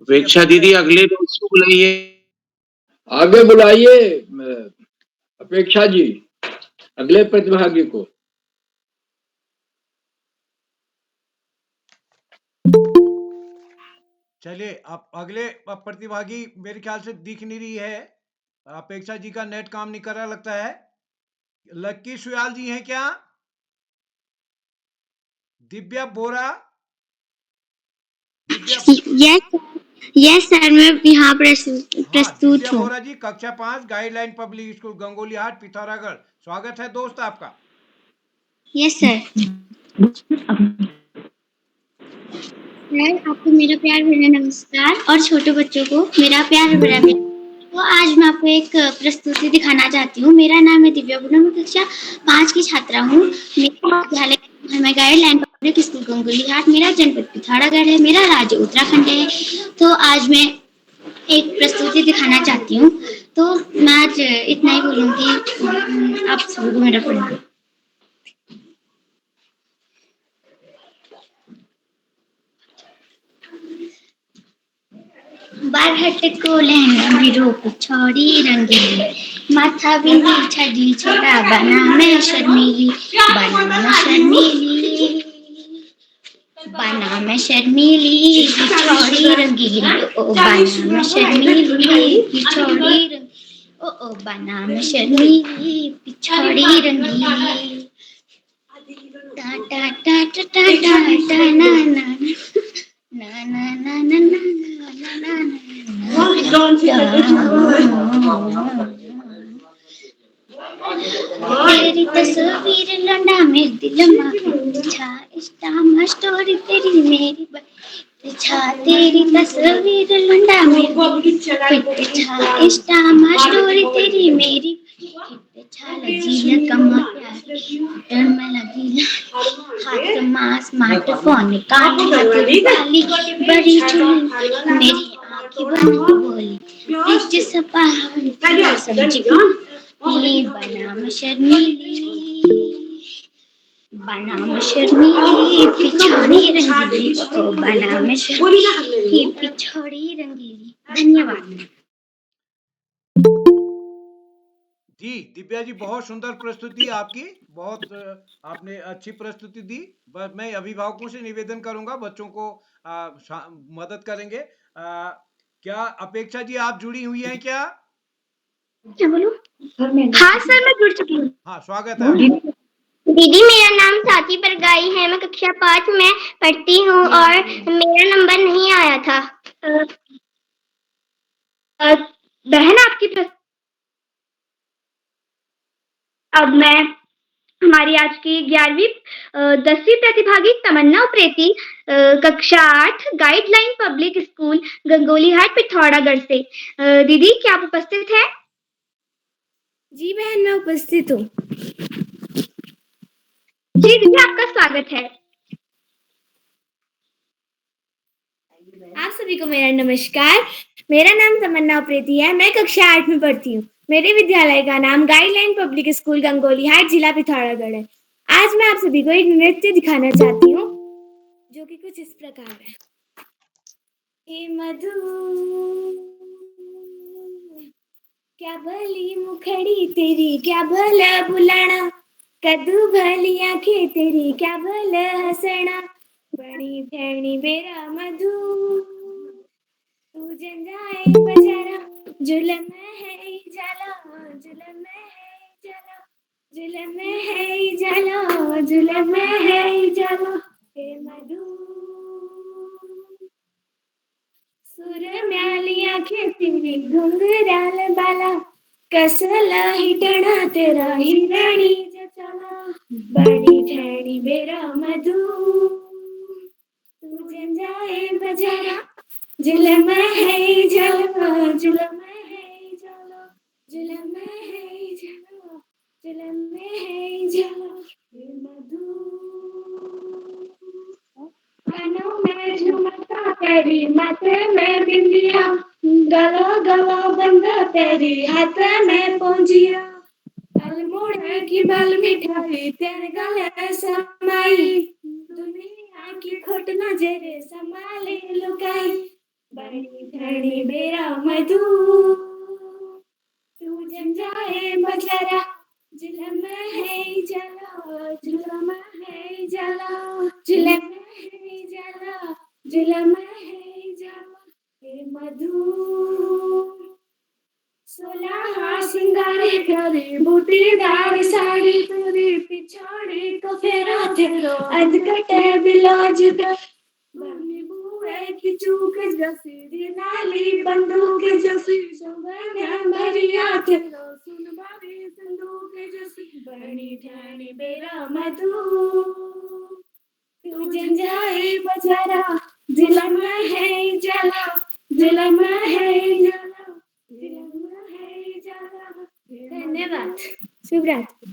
अपेक्षा दीदी अगले दोस्त को बुलाइए। आगे बुलाइए अपेक्षा जी, अगले प्रतिभागी को। चलिए अब अगले प्रतिभागी मेरे ख्याल से दिख नहीं रही है। अपेक्षा जी का नेट काम नहीं कर रहा लगता है। लक्की सुयाल जी हैं क्या? दिव्या बोरा? दिव्या यस सर, मैं यहाँ हाँ, प्रस्तुत दिव्या हूँ। बोरा जी कक्षा 5 guideline public school Gangolihat Pithoragarh. स्वागत है दोस्त आपका। Yes sir. सर आपको मेरा प्यार भरा नमस्कार और छोटे बच्चों को मेरा प्यार भरा। तो आज मैं आपको एक प्रस्तुति दिखाना चाहती हूँ। मेरा नाम है दिव्या बोरा, मैं कक्षा 5 की छात्रा हूँ। मेरा विद्यालय मैं गाइडलाइन पब्लिक स्कूल गंगोलीहाट, मेरा जनपद पिथौरागढ़ है, मेरा राज्य उत्तराखंड है। तो आज मैं एक प्रस्तुति दिखाना चाहती हूँ। तो मैं आज इतना ही बोलूँगी। आप सभी को मेरा प्रणाम। बारहट को लहंगा में रोक छोड़ी रंगीली, माथा बिंदी छड़ी छोड़ा बना मैं शर्मीली, बना मैं शर्मीली, बना मैं शर्मीली छोड़ी रंगीली, ओ बना मैं शर्मीली पिछोड़ी रंग, ओ बना मैं शर्मीली पिछोड़ी रंगीली। टा टा टा टा टा टा टा ना ना ना ना ना ना ना तेरी तस्वीर लौंडा में दिल में छा इंस्टा स्टोरी तेरी मेरी छा, तेरी तस्वीर लौंडा में छा इंस्टा स्टोरी तेरी मेरी छा लगी कमा प्यार में लगी हाथ में स्मार्टफोन काली काली बड़ी चुनी मेरी आंखें बंद बोली बीच सपा समझी बना शर्मीली, बना शर्मीली पिछड़ी रंगीली, ओ बना शर्मीली पिछड़ी रंगीली। धन्यवाद जी दिव्या जी, बहुत सुंदर प्रस्तुति आपकी। बहुत आपने अच्छी प्रस्तुति दी। बस मैं अभिभावकों से निवेदन करूंगा, बच्चों को मदद करेंगे। क्या अपेक्षा जी आप जुड़ी हुई हैं क्या? क्या बोलूं? हाँ सर, मैं जुड़ चुकी हूँ। हाँ, स्वागत है आपका। दीदी, मेरा नाम साथी परगाई है। मैं कक्षा 5 में पढ़ती हूँ और मेरा नंबर नहीं आया था। बहन आपकी अब मैं हमारी आज की 11वीं 10वीं प्रतिभागी तमन्ना उप्रेती कक्षा 8 guideline public school Gangolihat Pithoragarh से। दीदी क्या आप उपस्थित हैं? जी बहन, मैं उपस्थित हूँ। जी दीदी, आपका स्वागत है। आप सभी को मेरा नमस्कार। मेरा नाम तमन्ना उप्रेती है। मैं कक्षा 8 में पढ़ती हूँ। मेरे विद्यालय का नाम गाइडलाइन पब्लिक स्कूल गंगोलीहाट, जिला पिथौरागढ़ है। आज मैं आप सभी को एक नृत्य दिखाना चाहती हूँ जो कि कुछ इस प्रकार है। हे मधु क्या भली मुखड़ी तेरी क्या भला बुलाना, कद्दू भली आंखें तेरी क्या भला हंसना, बड़ी ठहनी बेरा मधु तू जन जाए बजारा, जुलम है जाला, जुलम है जाला, जुलम है जाला, जुलम है जाला, हे मधु सुर म्याली आंखें तेरी घुंघराल बाला, कसला हिटणा तेरा हिरणी जचाला, बड़ी ठहनी बेरा मधु तू जन जाए बजारा, जुलम है जाला, जुलम है जाला, जुलम है जाला, जुलम है जाला, हे मधु कानों में झुमका तेरी माथे में बिंदिया, गला गला बंदा तेरी हाथ में पहुंचिया, अल्मोड़ा की बाल मिठाई तेरे गले समाई, दुनिया की खोट नजरे संभाले लुकाई, बड़ी ठहनी बेरा मधु तू जन जाए बजारा, जुलम है जाला, जुलम है जाला, जुलम है जाला, जुलम है जाला, हे मधु सोलह सिंगारे प्यारे बूटीदार साड़ी तेरी पिछाड़ी को फेरा तेरो अधकटे बिलाज कर, बनी बुए की चूक जसी नाली बंदूक जसी, शोभा भरिया तेरो सुन बारी संदूक जसी, बनी ठहनी बेरा मधु तू जन जाए बजारा, जुलम है जाला, जुलम है जाला, जुलम है जाला। धन्यवाद। शुभ रात्रि।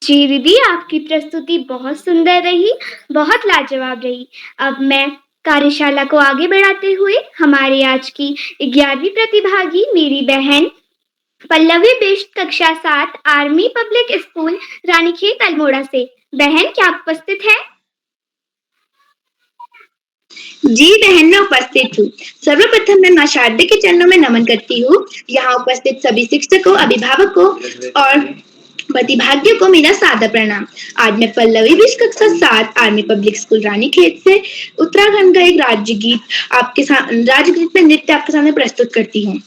जी दीदी, आपकी प्रस्तुति बहुत सुंदर रही, बहुत लाजवाब रही। अब मैं कार्यशाला को आगे बढ़ाते हुए हमारे आज की 11वीं प्रतिभागी मेरी बहन पल्लवी बिष्ट कक्षा 7 army public school Ranikhet Almora से। बहन, क्या आप उपस्थित हैं? जी बहन, मैं उपस्थित हूँ। सर्वप्रथम मैं मां शारदा के चरणों में नमन करती हूँ। यहाँ उपस्थित सभी शिक्षकों, अभिभावकों और प्रतिभागियों को मेरा सादर प्रणाम। आज मैं पल्लवी बिष्ट कक्षा 7 आर्मी पब्लिक स्कूल रानीखेत से उत्तराखंड का एक राज्यगीत में नृत्य आपके सामने प्रस्तुत करती हूँ।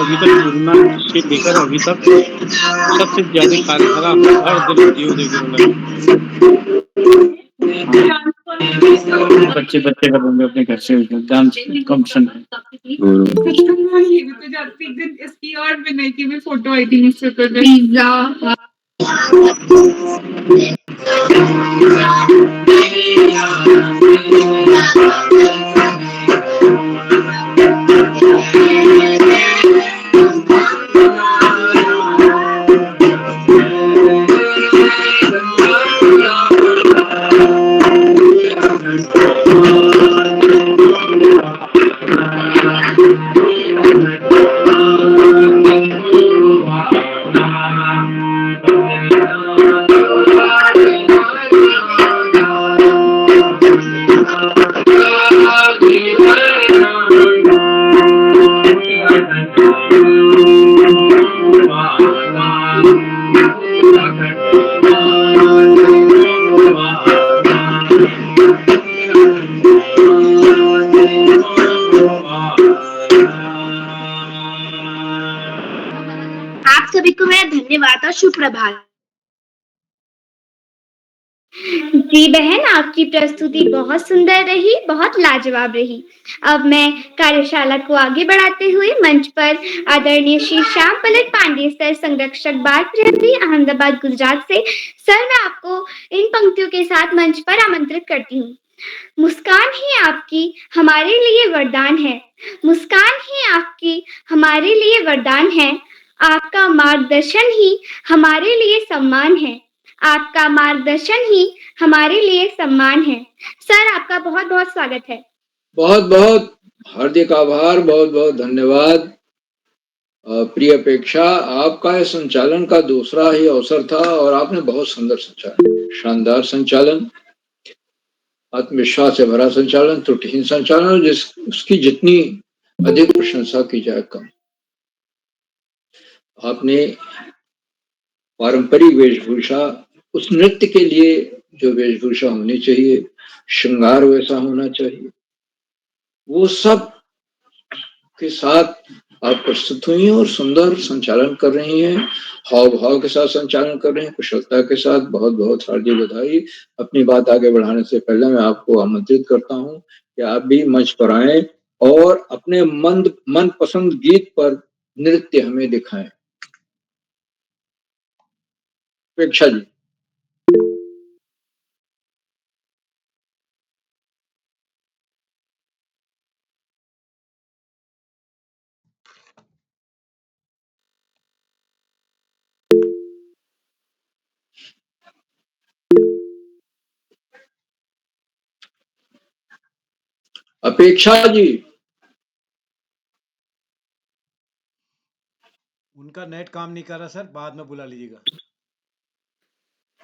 अभी तक कोरोना से लेकर अभी तक सबसे ज्यादा कार्यशाला हर दिन होती है उदयपुर में। बच्चे कर रहे अपने घर से डांस कॉम्पिटिशन है। इसकी और विनय की भी फोटो आई थी मुझसे पिज्जा सभी को मेरा धन्यवाद और शुभ प्रभात। जी बहन, आपकी प्रस्तुति बहुत सुंदर रही, बहुत लाजवाब रही। अब मैं कार्यशाला को आगे बढ़ाते हुए मंच पर आदरणीय श्री श्याम पलट पांडे सर, संरक्षक बाल गृह, अहमदाबाद, गुजरात से सर, मैं आपको इन पंक्तियों के साथ मंच पर आमंत्रित करती हूँ। मुस्कान ही आपकी हमारे लिए वरदान है, मुस्कान ही आपकी हमारे लिए वरदान है, आपका मार्गदर्शन ही हमारे लिए सम्मान है, आपका मार्गदर्शन ही हमारे लिए सम्मान है। सर, आपका बहुत बहुत स्वागत है। बहुत बहुत हार्दिक आभार, बहुत बहुत धन्यवाद। प्रिय अपेक्षा, आपका इस संचालन का दूसरा ही अवसर था और आपने बहुत सुंदर संचालन, शानदार संचालन, आत्मविश्वास से भरा संचालन, त्रुटिहीन संचालन, उसकी जितनी अधिक प्रशंसा की जाए कम। आपने पारंपरिक वेशभूषा, उस नृत्य के लिए जो वेशभूषा होनी चाहिए, श्रृंगार वैसा होना चाहिए, वो सब के साथ आप प्रस्तुत हुई हैं और सुंदर संचालन कर रही हैं, हाव भाव के साथ संचालन कर रही हैं, कुशलता के साथ। बहुत बहुत हार्दिक बधाई। अपनी बात आगे बढ़ाने से पहले मैं आपको आमंत्रित करता हूं कि आप भी मंच पर आएं और अपने मन पसंद गीत पर नृत्य हमें दिखाएं। अपेक्षा जी। अपेक्षा जी। उनका नेट काम नहीं कर रहा सर, बाद में बुला लीजिएगा।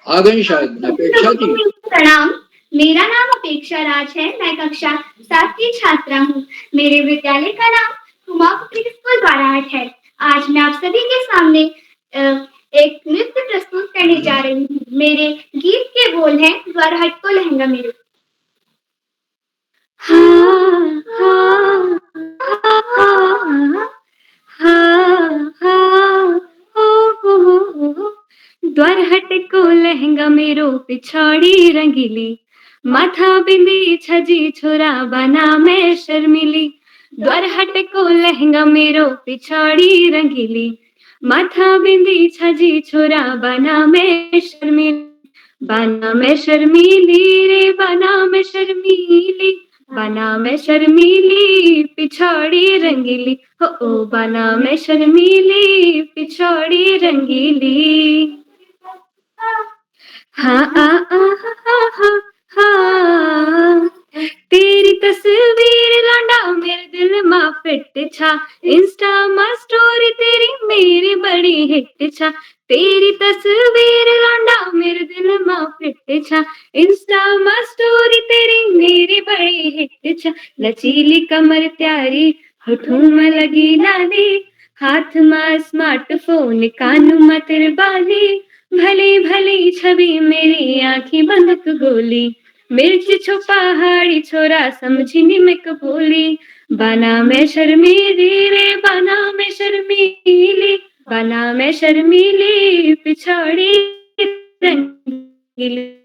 आ गई शायद अपेक्षा जी। प्रणाम, मेरा नाम अपेक्षा राज है, मैं कक्षा 7 की छात्रा हूँ। मेरे विद्यालय का नाम कुमार पब्लिक स्कूल बाराहाट है। आज मैं आप सभी के सामने एक नृत्य प्रस्तुत करने जा रही हूँ। मेरे गीत के बोल हैं द्वार हट को लहंगा मेरो। हाँ हाँ हाँ हाँ हाँ हो द्वार हट को लहंगा मेरो पिछाड़ी रंगीली माथा बिंदी छजी छोरा बना मैं शर्मिली द्वार हट को लहंगा मेरो पिछाड़ी रंगीली माथा बिंदी छजी छोरा बना मैं शर्मिली बना मैं शर्मीली रे बना मैं शर्मीली बना मैं शर्मीली पिछाड़ी रंगीली हो बना मैं शर्मीली पिछाड़ी रंगीली हाँ हाँ तेरी तस्वीर लांडा मेरे दिल मां फिट छा इंस्टा मां स्टोरी तेरी मेरी बड़ी हिट छा तेरी तस्वीर लांडा मेरे दिल मां फिट छा इंस्टा मां स्टोरी तेरी मेरी बड़ी हिट छा लचीली कमर प्यारी होठों में लगी लाली हाथ में स्मार्टफोन कानों में तिरबाली भली भली छवि मेरी आंखी बंद गोली मिर्च छुपा हाड़ी छोरा समझी नी मैं कबूली बना मैं शर्मीली रे बना मैं शर्मीली बना मैं शर्मीली पिछाड़ी रंगीली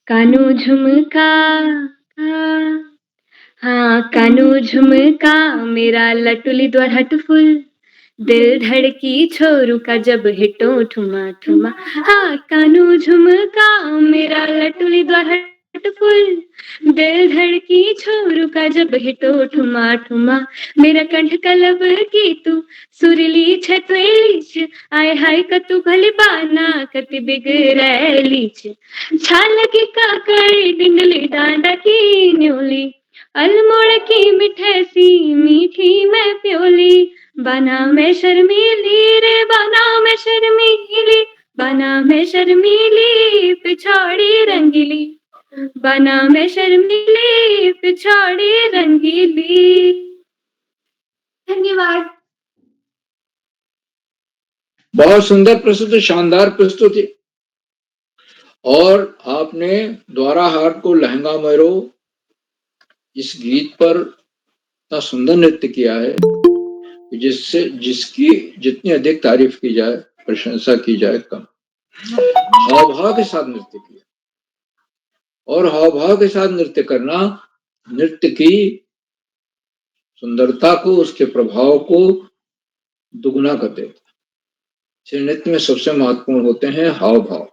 कानू झुमका हाँ कानू झुमका मेरा लटुली द्वार हट फुल दिल धड़की छोरू का जब हिटो ठुमा ठुमा हाँ कानू झुमका मेरा लटुली द्वार हट फुल दिल धड़की छोरू का जब हिटो ठुमा ठुमा मेरा कंठ कलब की तू सुरली छतवेलीच आय हाय कतु भली बाना कति बिगड़ैलीच छाल की काकड़ी डिंडली डांडा की न्योली अल्मोड़ की मिठैसी मीठी मैं प्योली बना मैं शर्मीली रे बना मैं शर्मीली बना मैं शर्मीली पिछाड़ी रंगीली बना मैं शर्मीली पिछाड़ी रंगीली। धन्यवाद। बहुत सुंदर प्रस्तुति, शानदार प्रस्तुति। और आपने द्वारा हाट को लहंगा मेरो इस गीत पर इतना सुंदर नृत्य किया है जिससे जिसकी जितनी अधिक तारीफ की जाए, प्रशंसा की जाए कम। हाव भाव के साथ नृत्य किया, और हाव भाव के साथ नृत्य करना नृत्य की सुंदरता को, उसके प्रभाव को दुगुना कर देता है। नृत्य में सबसे महत्वपूर्ण होते हैं हाव भाव।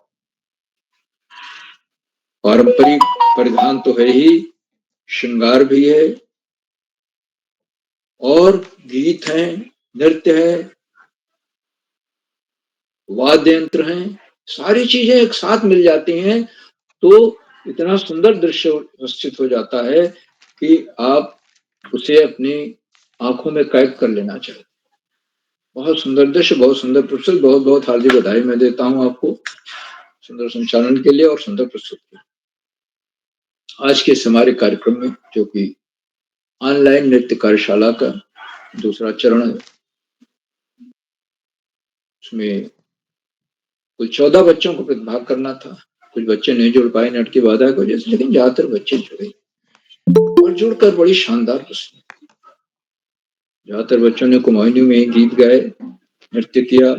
पारंपरिक परिधान तो है ही, श्रृंगार भी है, और गीत है, नृत्य है, वाद्य यंत्र हैं, सारी चीजें एक साथ मिल जाती हैं तो इतना सुंदर दृश्य उपस्थित हो जाता है कि आप उसे अपनी आंखों में कैद कर लेना चाहिए। बहुत सुंदर दृश्य, बहुत सुंदर प्रस्तुत, बहुत बहुत हार्दिक बधाई मैं देता हूं आपको सुंदर संचालन के लिए और सुंदर प्रस्तुत के लिए। आज के इस हमारे कार्यक्रम में, जो कि ऑनलाइन नृत्य कार्यशाला का दूसरा चरण है, उसमें कुल 14 बच्चों को प्रतिभाग करना था। कुछ बच्चे नहीं जुड़ पाए नेट की बाधा की वजह से, लेकिन ज्यादातर बच्चे जुड़े और जुड़कर बड़ी शानदार प्रस्तुति। ज्यादातर बच्चों ने कुमायूनी में गीत गाए, नृत्य किया,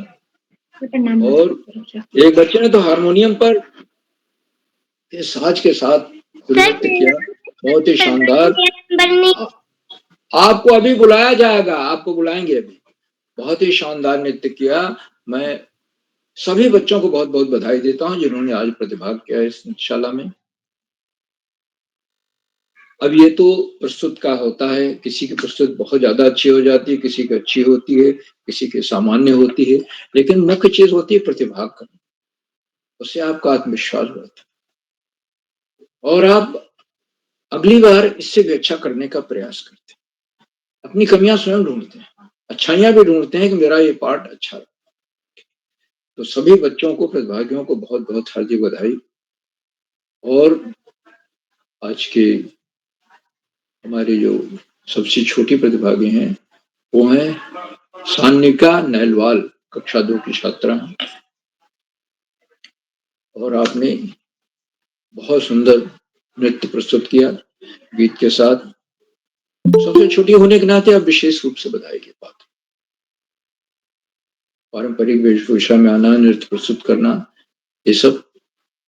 और एक बच्चे ने तो हारमोनियम पर साज के साथ नृत्य किया, बहुत ही शानदार। आपको अभी बुलाया जाएगा, आपको बुलाएंगे अभी। बहुत ही शानदार नृत्य किया। मैं सभी बच्चों को बहुत बहुत बधाई देता हूं जिन्होंने आज प्रतिभाग किया इस नृत्यशाला में। अब ये तो प्रस्तुत का होता है, किसी की प्रस्तुत बहुत ज्यादा अच्छी हो जाती है, किसी की अच्छी होती है, किसी की सामान्य होती है, लेकिन मुख्य चीज होती है प्रतिभाग करना। उससे आपका आत्मविश्वास बढ़ता है और आप अगली बार इससे भी अच्छा करने का प्रयास करते हैं। अपनी कमियां स्वयं ढूंढते हैं, अच्छाइयां भी ढूंढते हैं कि मेरा ये पार्ट अच्छा है। तो सभी बच्चों को, प्रतिभागियों को बहुत बहुत हार्दिक बधाई। और आज के हमारे जो सबसे छोटी प्रतिभागी हैं, वो है सानिका नहलवाल, कक्षा 2 की छात्रा हैं और आपने बहुत सुंदर नृत्य प्रस्तुत किया गीत के साथ। सबसे छोटी होने के नाते आप विशेष रूप से बधाई की बात। पारंपरिक वेशभूषा में आना, नृत्य प्रस्तुत करना, ये सब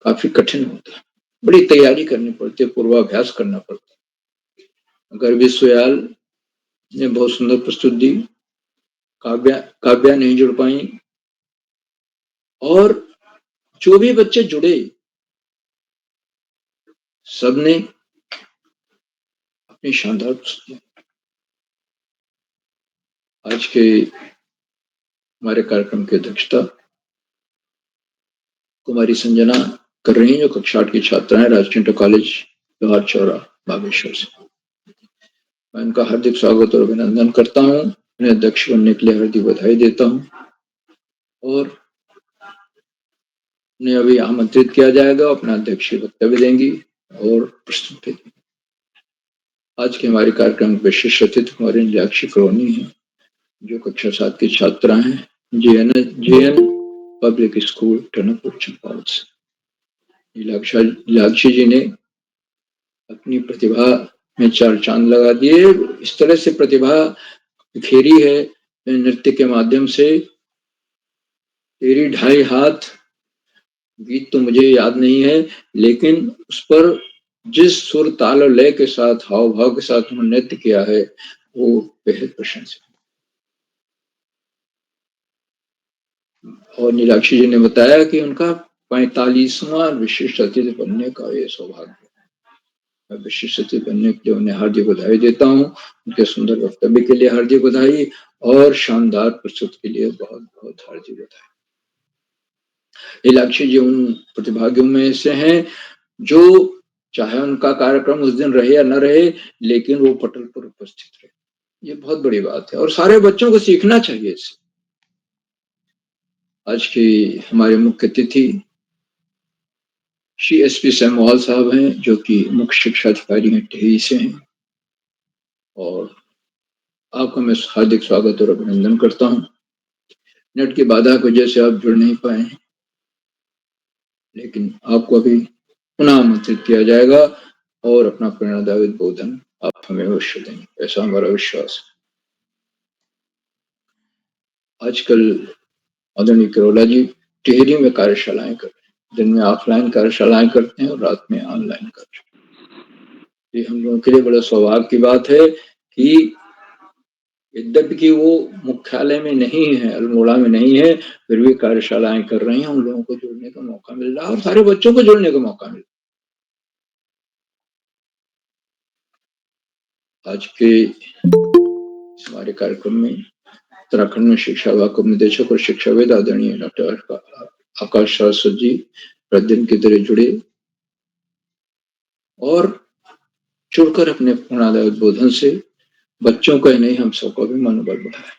काफी कठिन होता है, बड़ी तैयारी करनी पड़ती है, पूर्वाभ्यास करना पड़ता है। गर्भी सुयाल ने बहुत सुंदर प्रस्तुत दी, काव्या नहीं जुड़ पाई और जो भी बच्चे जुड़े सबने अपनी शानदार प्रस्तुति। आज के हमारे कार्यक्रम की अध्यक्षता कुमारी संजना कर रही हैं, जो कक्षा 8 की छात्रा है, राजकीय इंटर कॉलेज लोहार चौरा बागेश्वर से। मैं उनका हार्दिक स्वागत और अभिनंदन करता हूँ, उन्हें अध्यक्ष बनने के लिए हार्दिक बधाई देता हूँ और उन्हें अभी आमंत्रित किया जाएगा, अपना अध्यक्षीय वक्तव्य देंगी और प्रस्तुति देंगी। आज के हमारे कार्यक्रम में विशिष्ट अतिथि कुमारी नीलाक्षी करोनी है, जो कक्षा 7 की छात्रा हैं, JN public school Tanakpur Champawat से। नीलाक्षी जी ने अपनी प्रतिभा में 4 चांद लगा दिए। इस तरह से प्रतिभा बिखेरी है नृत्य के माध्यम से। तेरी ढाई हाथ गीत तो मुझे याद नहीं है, लेकिन उस पर जिस सुर ताल और लय के साथ, हाव भाव के साथ उन्होंने नृत्य किया है, वो बेहद प्रशंसनीय। और नीलाक्षी जी ने बताया कि उनका 45वां विशिष्ट अतिथि बनने का ये सौभाग्य है। मैं विशिष्ट अतिथि बनने के लिए उन्हें हार्दिक बधाई देता हूँ, उनके सुंदर वक्तव्य के लिए हार्दिक बधाई और शानदार प्रस्तुति के लिए बहुत बहुत हार्दिक बधाई। नीलाक्षी जी उन प्रतिभागियों में से हैं जो चाहे उनका कार्यक्रम उस दिन रहे या न रहे, लेकिन वो पटल पर उपस्थित रहे। ये बहुत बड़ी बात है और सारे बच्चों को सीखना चाहिए इससे। आज की हमारे मुख्य अतिथि श्री एसपी सेमवाल साहब हैं, जो कि मुख्य शिक्षा अधिकारी हैं, टिहरी से हैं और आपका मैं हार्दिक स्वागत और अभिनंदन करता हूं। नेट की बाधा की वजह से आप जुड़ नहीं पाए हैं, लेकिन आपको अभी पुनः आमंत्रित किया जाएगा और अपना प्रेरणादायक बोधन आप हमें अवश्य देंगे, ऐसा हमारा विश्वास है। आजकल आदरणीय करोला जी टिहरी में कार्यशालाएं कर रहे हैं, दिन में ऑफलाइन कार्यशालाएं करते हैं और रात में ऑनलाइन कार्यशालाएं। ये हम लोगों के लिए बड़ा सौभाग्य की बात है कि यद्यपि कि वो मुख्यालय में नहीं है, अल्मोड़ा में नहीं है, फिर भी कार्यशालाएं कर रहे हैं, उन लोगों को जुड़ने का मौका मिल रहा है और सारे बच्चों को जुड़ने का मौका मिल रहा है। आज के हमारे कार्यक्रम में उत्तराखंड में शिक्षा विभाग के निदेशक और शिक्षाविद आदरणीय डॉक्टर आकाश सरस्वत जी प्रतिदिन की तरह जुड़े और जुड़कर अपने प्रेरणादायक उद्बोधन से बच्चों का ही नहीं, हम सबका भी मनोबल बढ़ाया।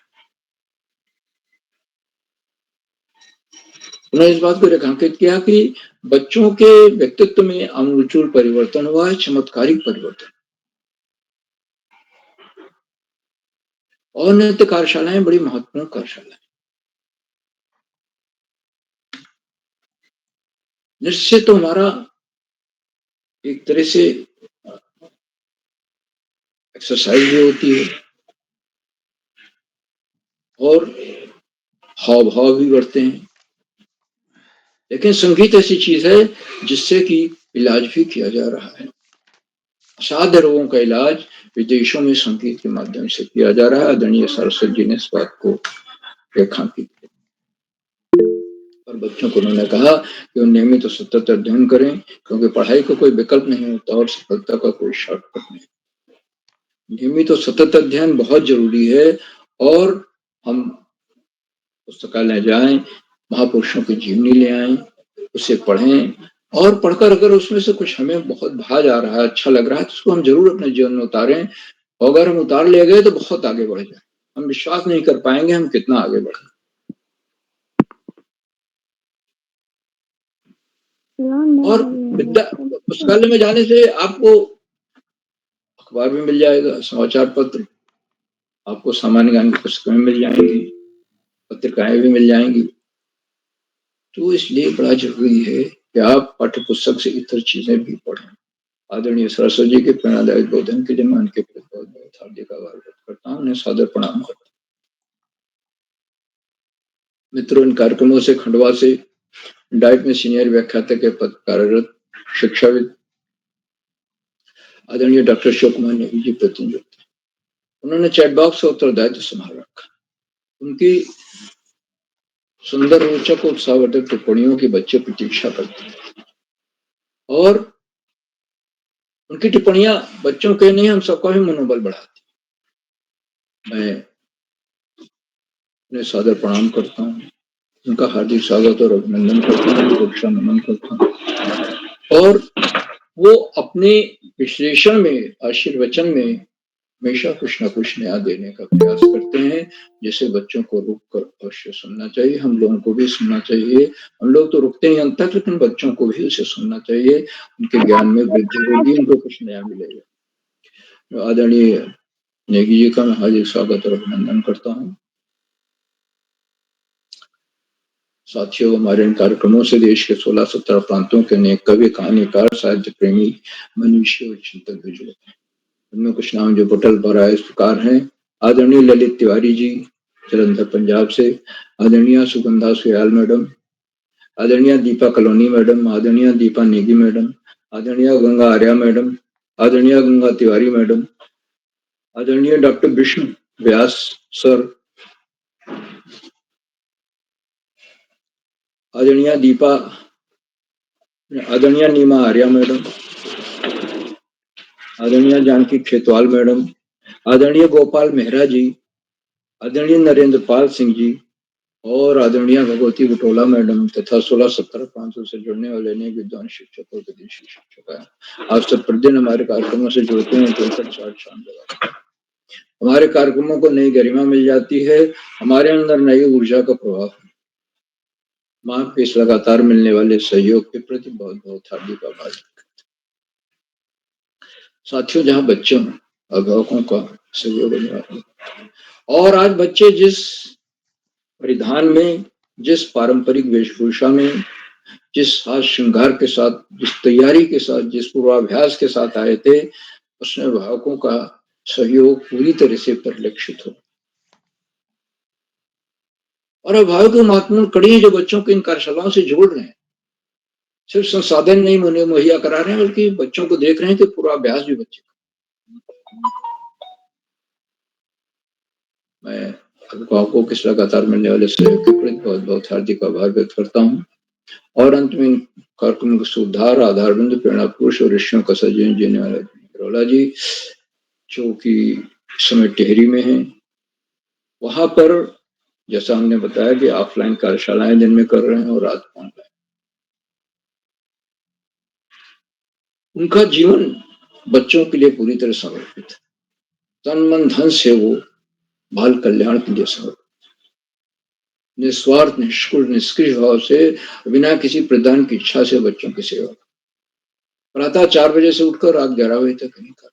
उन्होंने इस बात को रेखांकित किया कि बच्चों के व्यक्तित्व में आमूलचूल परिवर्तन हुआ है, चमत्कारिक परिवर्तन। और नृत्य कार्यशालाएं बड़ी महत्वपूर्ण कार्यशालाएं। नृत्य तो हमारा एक तरह से एक्सरसाइज भी होती है और हाव भाव भी बढ़ते हैं, लेकिन संगीत ऐसी चीज है जिससे कि इलाज भी किया जा रहा है। असाध्य रोगों का इलाज विदेशों में संगीत के माध्यम से किया जा रहा है। आदरणीय सरस्वत जी ने इस बात को रेखांकित किया और बच्चों को उन्होंने कहा कि वो नियमित और सतत अध्ययन करें, क्योंकि पढ़ाई का कोई विकल्प नहीं होता और सफलता का कोई शॉर्टकट नहीं। नियमित और सतत अध्ययन बहुत जरूरी है और हम पुस्तकालय जाएं, महापुरुषों की जीवनी ले आएं, उसे पढ़ें और पढ़कर अगर उसमें से कुछ हमें बहुत भा जा रहा है, अच्छा लग रहा है, तो उसको हम जरूर अपने जीवन में उतारें। और अगर हम उतार ले गए तो बहुत आगे बढ़ जाए। हम विश्वास नहीं कर पाएंगे हम कितना आगे बढ़े। और पुस्तकालय में जाने से आपको अखबार भी मिल जाएगा, समाचार पत्र, आपको सामान्य ज्ञान की पुस्तकें मिल जाएंगी, पत्रिकाएं भी मिल जाएंगी। तो इसलिए बड़ा जरूरी है कि आप पाठ्य पुस्तक से इतर चीजें भी पढ़ें। आदरणीय सरस्वती जी के प्रेरणादायक बोधन के लिए मैं उनके प्रति बहुत बहुत हार्दिक आभार व्यक्त करता हूँ, उन्हें सादर प्रणाम करता हूँ। मित्रों, इन कार्यक्रमों से खंडवा से डाइट में सीनियर व्याख्याता के पद कार्यरत शिक्षाविद आदरणीय डॉक्टर अशोक कुमार नेगी जी प्रतिनियुक्त हैं। उन्होंने चैट बॉक्स का उत्तरदायित्व संभाल रखा। उनकी सुंदर, रोचक, उत्साहवर्धक टिप्पणियों की बच्चे प्रतीक्षा करते हैं और उनकी टिप्पणियां बच्चों के नहीं, हम सबका भी मनोबल बढ़ाती। मैं उन्हें सादर प्रणाम करता हूँ, उनका हार्दिक स्वागत और अभिनंदन करता हूँ, रक्षा नमन करता हूँ। और वो अपने विश्लेषण में, आशीर्वचन में हमेशा कुछ न कुछ नया देने का प्रयास करते हैं, जिसे बच्चों को रुक कर अवश्य सुनना चाहिए। हम लोगों को भी सुनना चाहिए। हम लोग तो रुकते हैं अंत तक, लेकिन बच्चों को भी उसे सुनना चाहिए। उनके ज्ञान में वृद्धि होगी, उनको कुछ नया मिलेगा। आदरणीय नेगी जी का मैं हार्दिक स्वागत और अभिनंदन करता हूँ। साथियों, हमारे इन कार्यक्रमों से देश के 16-17 प्रांतों के अनेक कवि, कहानीकार, साहित्य प्रेमी, मनुष्य और चिंतक भी जुड़े हैं। उनमें कुछ नाम जो पटल पर आए इस प्रकार हैं। आदरणीय ललित तिवारी जी जलंधर पंजाब से, आदरणीय सुगंधा सुयाल मैडम, आदरणीय दीपा कलोनी मैडम, आदरणीय दीपा नेगी मैडम, आदरणीय गंगा आर्या मैडम, आदरणीय गंगा तिवारी मैडम, आदरणीय डॉक्टर विष्णु व्यास सर, आदरणीय दीपा, आदरणीय नीमा आर्या मैडम, आदरणीय जानकी खेतवाल मैडम, आदरणीय गोपाल मेहरा जी, आदरणीय नरेंद्र पाल सिंह जी और आदरणीय भगवती बुटोला मैडम तथा 16-17 प्रांतों से जुड़ने वाले अनेक विद्वान शिक्षक और विदेशी शिक्षक हैं। आप सब प्रतिदिन हमारे कार्यक्रमों से जुड़ते हैं, जुड़कर चार चांद लगाते हैं। हमारे कार्यक्रमों को नई गरिमा मिल जाती है, हमारे अंदर नई ऊर्जा का प्रभाव। मां के इस लगातार मिलने वाले सहयोग के प्रति बहुत बहुत हार्दिक आभार। साथियों, जहाँ बच्चों अभिभावकों का सहयोग है और आज बच्चे जिस परिधान में, जिस पारंपरिक वेशभूषा में, जिस साज श्रृंगार के साथ, जिस तैयारी के साथ, जिस पूर्वाभ्यास के साथ आए थे, उसमें अभिभावकों का सहयोग पूरी तरह से परिलक्षित हो। और अभिभावकों महत्वपूर्ण कड़ी है जो बच्चों को इन कार्यशालाओं से जोड़ रहे हैं। सिर्फ संसाधन नहीं मुहैया करा रहे हैं, बल्कि बच्चों को देख रहे हैं कि पूर्वाभ्यास भी बच्चे। मैं अभिभावकों के लगातार मिलने वाले सहयोग के प्रति बहुत बहुत हार्दिक आभार व्यक्त करता हूँ। और अंत में कार्यक्रम का सुधार आधारबंद प्रेरणा पुरुष और ऋषियों का सजीवन जीने वाला रोला जी, जो कि समय टिहरी में है, वहां पर जैसा हमने बताया कि ऑफलाइन कार्यशालाएं दिन में कर रहे हैं और रात को ऑनलाइन। उनका जीवन बच्चों के लिए पूरी तरह समर्पित, तन मन धन से वो बाल कल्याण के लिए समर्पित, निस्वार्थ, निष्कुल, निष्क्रिय भाव से, बिना किसी प्रदान की इच्छा से बच्चों की सेवा। प्रातः 4 बजे से उठकर रात 11 बजे तक नहीं कर।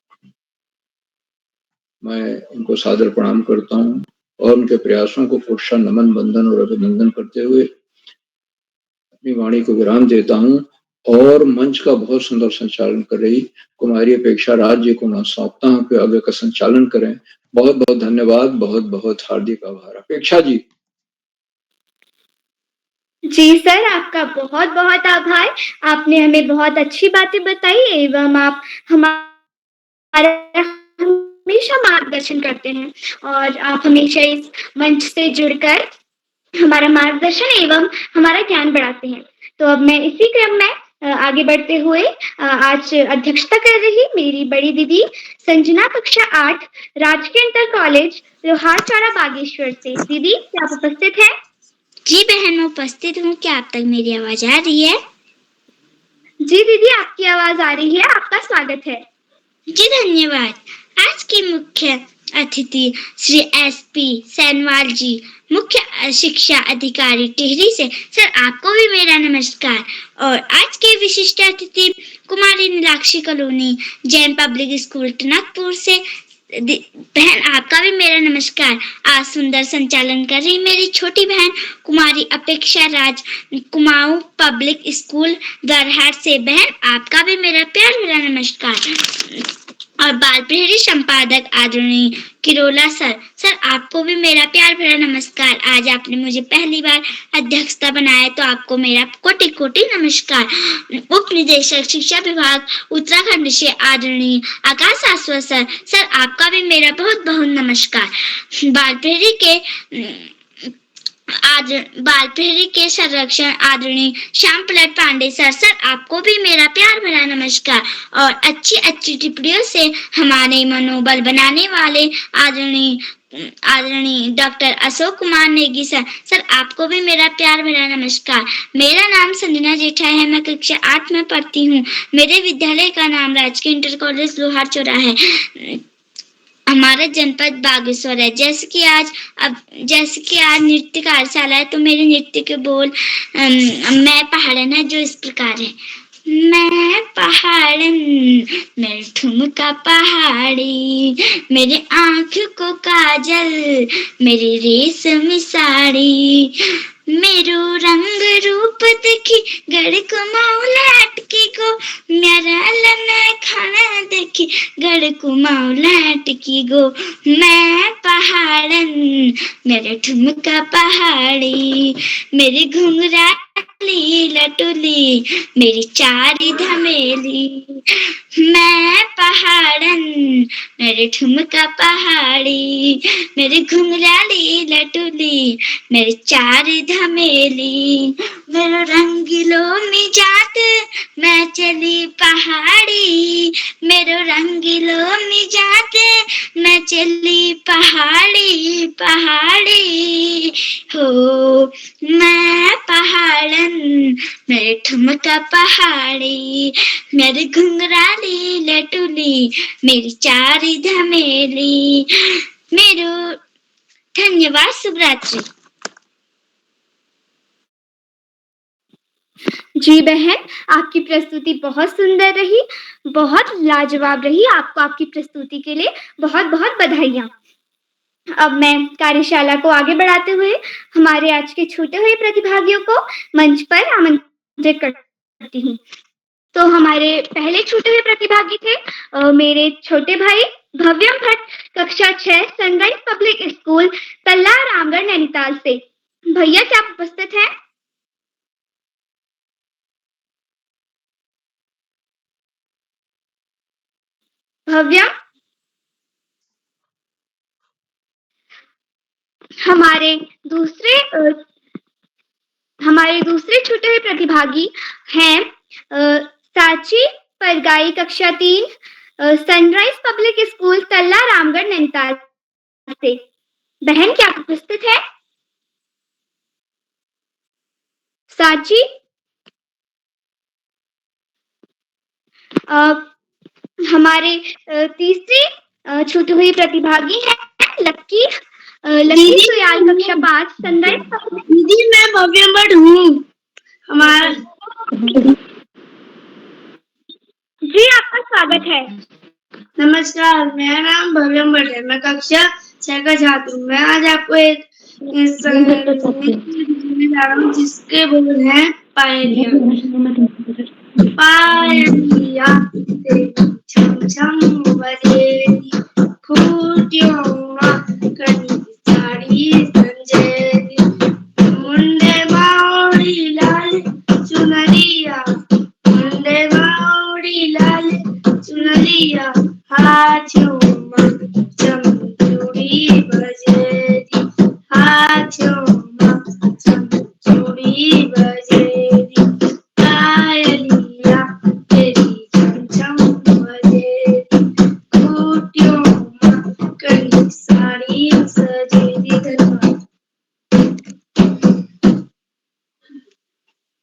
मैं उनको सादर प्रणाम करता हूँ और उनके प्रयासों को पुष्पा नमन, वंदन और अभिनंदन करते हुए अपनी वाणी को विराम देता हूँ और मंच का बहुत सुंदर संचालन कर रही कुमारी अपेक्षा राज जी को मैं सौंपता हूँ कि आगे का संचालन करें। बहुत बहुत धन्यवाद, बहुत बहुत हार्दिक आभार। अपेक्षा जी। जी सर, आपका बहुत बहुत आभार। आपने हमें बहुत अच्छी बातें बताई एवं आप हमारा हमेशा मार्गदर्शन करते हैं और आप हमेशा इस मंच से जुड़कर हमारा मार्गदर्शन एवं हमारा ज्ञान बढ़ाते हैं। तो अब मैं इसी क्रम में आगे बढ़ते हुए आज अध्यक्षता कर रही मेरी बड़ी दीदी संजना कक्षा 8 राजकीय इंटर कॉलेज लोहारचाड़ा बागेश्वर से। दीदी, क्या आप उपस्थित हैं? जी बहन, मैं उपस्थित हूँ। क्या आप तक मेरी आवाज आ रही है? जी दीदी, आपकी आवाज आ रही है। आपका स्वागत है। जी धन्यवाद। आज के मुख्य अतिथि श्री SP सैनवाल जी, मुख्य शिक्षा अधिकारी टिहरी से। सर, आपको भी मेरा नमस्कार। और आज के विशिष्ट अतिथि कुमारी Nilakshi colony Jain public school Tanakpur से। बहन आपका भी मेरा नमस्कार। आज सुंदर संचालन कर रही मेरी छोटी बहन कुमारी अपेक्षा राज कुमाऊं पब्लिक स्कूल गरहाट से। बहन आपका भी मेरा प्यार भरा नमस्कार। और बाल प्रहरी संपादक आदरणीय किरोला सर आपको भी मेरा प्यार भरा नमस्कार। आज आपने मुझे पहली बार अध्यक्षता बनाया तो आपको मेरा कोटि कोटि नमस्कार। उप निदेशक शिक्षा विभाग उत्तराखंड से आदरणीय आकाश आसवा सर आपका भी मेरा बहुत बहुत नमस्कार। बाल प्रहरी के संरक्षण आदरणीय श्याम प्रसाद पांडे सर आपको भी मेरा प्यार भरा नमस्कार। और अच्छी अच्छी टिप्पणियों से हमारे मनोबल बनाने वाले आदरणीय डॉक्टर अशोक कुमार नेगी सर आपको भी मेरा प्यार भरा नमस्कार। मेरा नाम संजना जेठा है, मैं कक्षा 8 में पढ़ती हूँ। मेरे विद्यालय का नाम राजकीय इंटर कॉलेज लोहार चौराहा है। हमारा जनपद बागेश्वर है। जैसे कि आज नृत्य कार्यशाला है तो मेरे नृत्य के बोल मैं पहाड़न है जो इस प्रकार है। मैं पहाड़न मेरे ठुमका पहाड़ी, मेरे आँख को काजल मेरी रेशमी साड़ी, मेरो रंग रूप देखी गड़ को मौला अटकी को, मेरा लना खाना देखी गड़ को मौला अटकी गो। मैं पहाड़न मेरे ठुमका पहाड़ी, मेरी घुंघराली लटुली मेरी चारी धमेली। मैं पहाड़न मेरे ठुमका पहाड़ी, मेरी घुंघराली लटुली मेरी चारी धमेली। मेरो रंगीलो मिजाज मैं चली पहाड़ी, मेरो रंगीलो मिजाज मैं चली पहाड़ी पहाड़ी हो। मैं पहाड़न मेरे ठुमका पहाड़ी, मेरी घुंघराली लटुली मेरी चारी धमेली। मेरो धन्यवाद। शुभ रात्रि। जी बहन, आपकी प्रस्तुति बहुत सुंदर रही, बहुत लाजवाब रही। आपको आपकी प्रस्तुति के लिए बहुत बहुत बधाइयाँ। अब मैं कार्यशाला को आगे बढ़ाते हुए हमारे आज के छूटे हुए प्रतिभागियों को मंच पर आमंत्रित करती हूँ। तो हमारे पहले छूटे हुए प्रतिभागी थे मेरे छोटे भाई भव्यम भट्ट, कक्षा 6, सनराइज पब्लिक स्कूल तल्ला रामगढ़ नैनीताल से। भैया क्या आप उपस्थित हैं? भव्यम। हमारे दूसरे छूटे हुए प्रतिभागी हैं साची परगाई, कक्षा 3, सनराइज पब्लिक स्कूल तल्ला रामगढ़ नैनीताल से। बहन क्या आप उपस्थित है? साची। हमारे तीसरी छूटी हुई प्रतिभागी है लक्की सुयाल, कक्षा 5, सनराइज। दीदी मैं भव्य भट्ट हूँ। हमारा जी आपका स्वागत है। नमस्कार, मेरा नाम भव्य भट्ट है, मैं कक्षा 6 का छात्र हूँ। मैं आज आपको एक सुनाने जा रहा हूँ जिसके बोल हैं पायलिया। पायलिया छम छम बजेगी, खूटियों कनी साड़ी संजेगी, मुंडे माउड़ी लाल चुनरिया, मुंडे माउड़ी लाल चुनरिया, हाथों में चमचूड़ी बजेगी, हाथों में चमचूड़ी बजेगी। पायलिया तेरी छम छम बजेगी, खूटियों में कनी साड़ी सजेगी। धन्यवाद।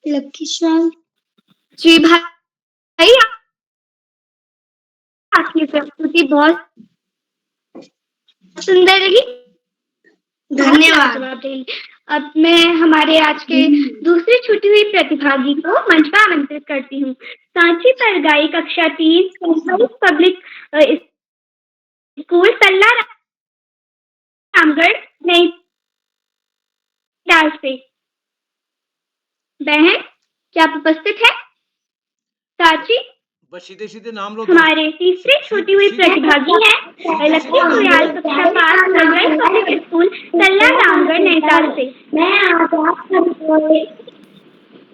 लक्की स्वामी। जी भाई आपकी प्रस्तुति बहुत सुंदर रही। धन्यवाद। अब मैं हमारे आज के दूसरे छुट्टी हुई प्रतिभागी को मंच पर आमंत्रित करती हूँ। सांची परगाई, कक्षा 3, पब्लिक स्कूल तल्ला रामगढ़ नैनीताल से। बहन, क्या आप उपस्थित है? चाची, बस सीधे सीधे नाम लो। हमारे तीसरी छूटी हुई प्रतिभागी है लक्ष्मी सुयाल कक्षा 5 गवर्नमेंट पब्लिक स्कूल तल्ला रामगढ़ नैनीताल से। मैं आज आप सबको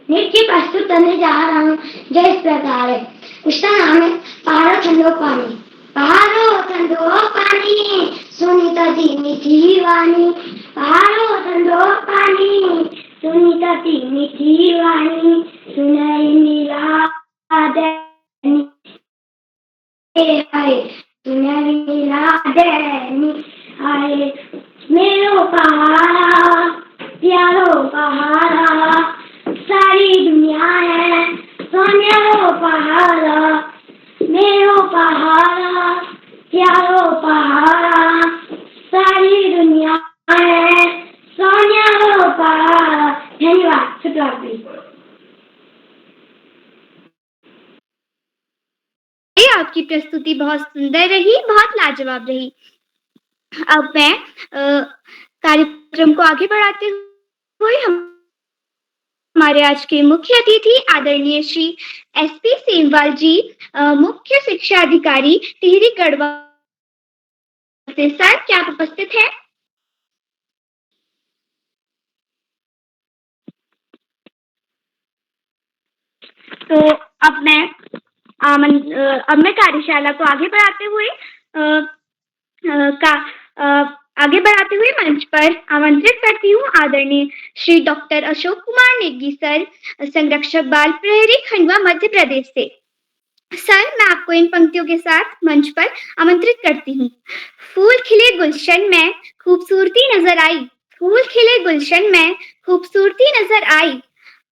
नृत्य प्रस्तुत करने जा रहा हूँ जो इस प्रकार है। उसका नाम है पहाड़ो ठंडो पानी। पहाड़ो ठंडो पानी सुनीता दी मीठी वाणी। पहाड़ो ठंडो पानी सुनीता दी मीठी वाणी। सुनाई नीला दैनी आए सुनाई नीला दैनी आए। मेरो पहाड़ा प्यारो पहाड़ा सारी दुनिया है सोनेरो पहाड़ा। मेरो पहाड़ा प्यारो पहाड़ा सारी दुनिया है सोनेरो पहाड़ा। धन्यवाद। शुक्रिया। आपकी प्रस्तुति बहुत सुंदर रही, बहुत लाजवाब रही। अब मैं कार्यक्रम को आगे बढ़ाते हुए हमारे आज के मुख्य अतिथि आदरणीय श्री SP सेमवाल जी, मुख्य शिक्षा अधिकारी टिहरी गढ़वाल से। सर, क्या आप उपस्थित हैं? तो अब मैं कार्यशाला को आगे बढ़ाते हुए मंच पर आमंत्रित करती हूँ आदरणीय श्री डॉक्टर अशोक कुमार नेगी सर, संरक्षक बाल प्रहरी खंडवा मध्य प्रदेश से। सर, मैं आपको इन पंक्तियों के साथ मंच पर आमंत्रित करती हूँ। फूल खिले गुलशन में खूबसूरती नजर आई। फूल खिले गुलशन में खूबसूरती नजर आई।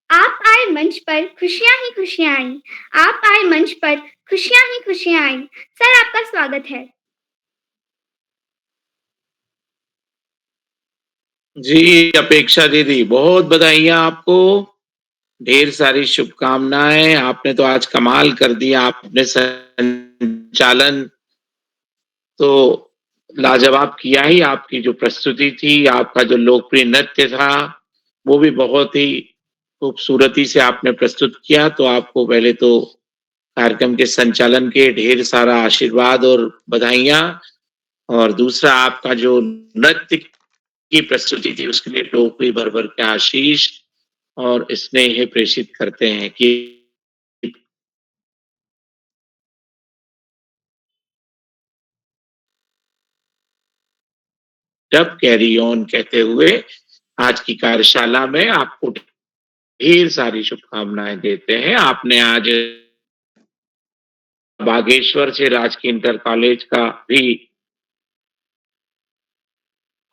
आप आए मंच पर खुशियां ही खुशियां आई। आप आए मंच पर खुशियां ही खुशियां आई। सर, आपका स्वागत है। जी अपेक्षा दीदी, बहुत बधाइयां आपको, ढेर सारी शुभकामनाएं। आपने तो आज कमाल कर दिया। आपने संचालन तो लाजवाब किया ही। आपकी जो प्रस्तुति थी, आपका जो लोकप्रिय नृत्य था, वो भी बहुत ही खूबसूरती से आपने प्रस्तुत किया। तो आपको पहले तो कार्यक्रम के संचालन के ढेर सारा आशीर्वाद और बधाइयां, और दूसरा आपका जो नृत्य की प्रस्तुति थी उसके लिए टोकरी भर भर के आशीष और स्नेह प्रेषित करते हैं कि जब कैरी ऑन कहते हुए आज की कार्यशाला में आपको ढेर सारी शुभकामनाएं देते हैं। आपने आज बागेश्वर से राजकीय इंटर कॉलेज का भी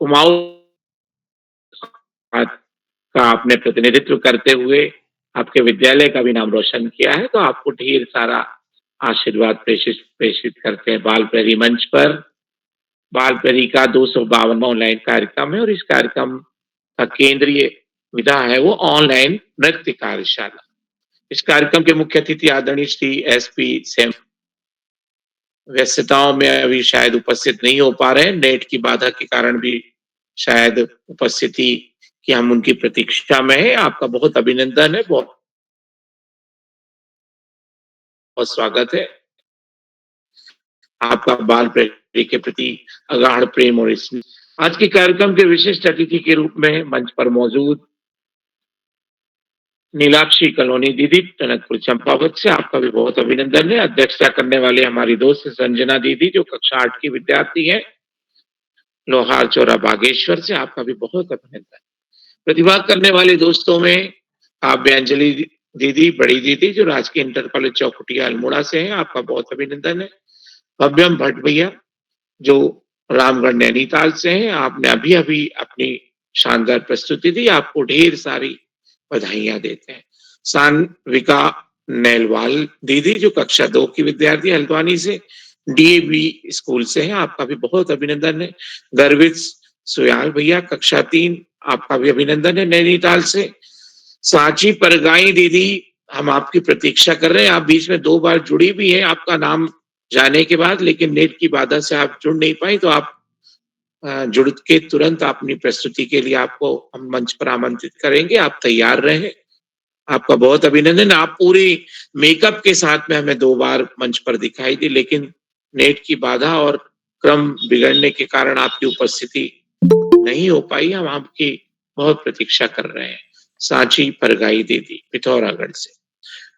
कुमाऊं का आपने प्रतिनिधित्व करते हुए आपके विद्यालय का भी नाम रोशन किया है। तो आपको ढेर सारा आशीर्वाद प्रेषित करते हैं। बाल प्रहरी मंच पर बाल प्रहरी का 252वां ऑनलाइन कार्यक्रम है और इस कार्यक्रम का केंद्रीय विधा है वो ऑनलाइन नृत्य कार्यशाला। इस कार्यक्रम के मुख्य अतिथि आदरणीय श्री SP सेम व्यस्तताओं में अभी शायद उपस्थित नहीं हो पा रहे हैं, नेट की बाधा के कारण भी शायद उपस्थिति कि हम उनकी प्रतीक्षा में है। आपका बहुत अभिनंदन है, बहुत स्वागत है। आपका बाल प्रहरी के प्रति अगाढ़ प्रेम और स्नेह। आज के कार्यक्रम के विशिष्ट अतिथि के रूप में मंच पर मौजूद नीलाक्षी कॉलोनी दीदी टनकपुर चंपावत से आपका भी बहुत अभिनंदन है। अध्यक्षता करने वाले हमारी दोस्त संजना दीदी जो कक्षा 8 की विद्यार्थी है, लोहार चौरा बागेश्वर से, आपका भी बहुत अभिनंदन। प्रतिभा करने वाले दोस्तों में काव्यांजलि दीदी, बड़ी दीदी जो राजकीय इंटर कॉलेज चौकुटिया अल्मोड़ा से हैं, आपका बहुत अभिनंदन है। भव्यम भट्ट भैया जो रामगढ़ नैनीताल से हैं, आपने अभी अभी अपनी शानदार प्रस्तुति दी, आपको ढेर सारी बधाइयां देते हैं। सानविका नैलवाल दीदी जो कक्षा 2 की विद्यार्थी हल्द्वानी से, DAV स्कूल से हैं, आपका भी बहुत अभिनंदन है। गर्वित सुयाल भैया कक्षा 3, आपका भी अभिनंदन है नैनीताल से। सांची परगाई दीदी, हम आपकी प्रतीक्षा कर रहे हैं, आप बीच में 2 बार जुड़ी भी हैं, आपका नाम जाने के बाद, लेकिन नेट की बाधा से आप जुड़ नहीं पाई, तो आप जुड़ के तुरंत अपनी प्रस्तुति के लिए आपको हम मंच पर आमंत्रित करेंगे। आप तैयार रहें। आपका बहुत अभिनंदन। आप पूरी मेकअप के साथ में हमें 2 बार मंच पर दिखाई दी, लेकिन नेट की बाधा और क्रम बिगड़ने के कारण आपकी उपस्थिति नहीं हो पाई। हम आपकी बहुत प्रतीक्षा कर रहे हैं। सांची परगाई दीदी पिथौरागढ़ से,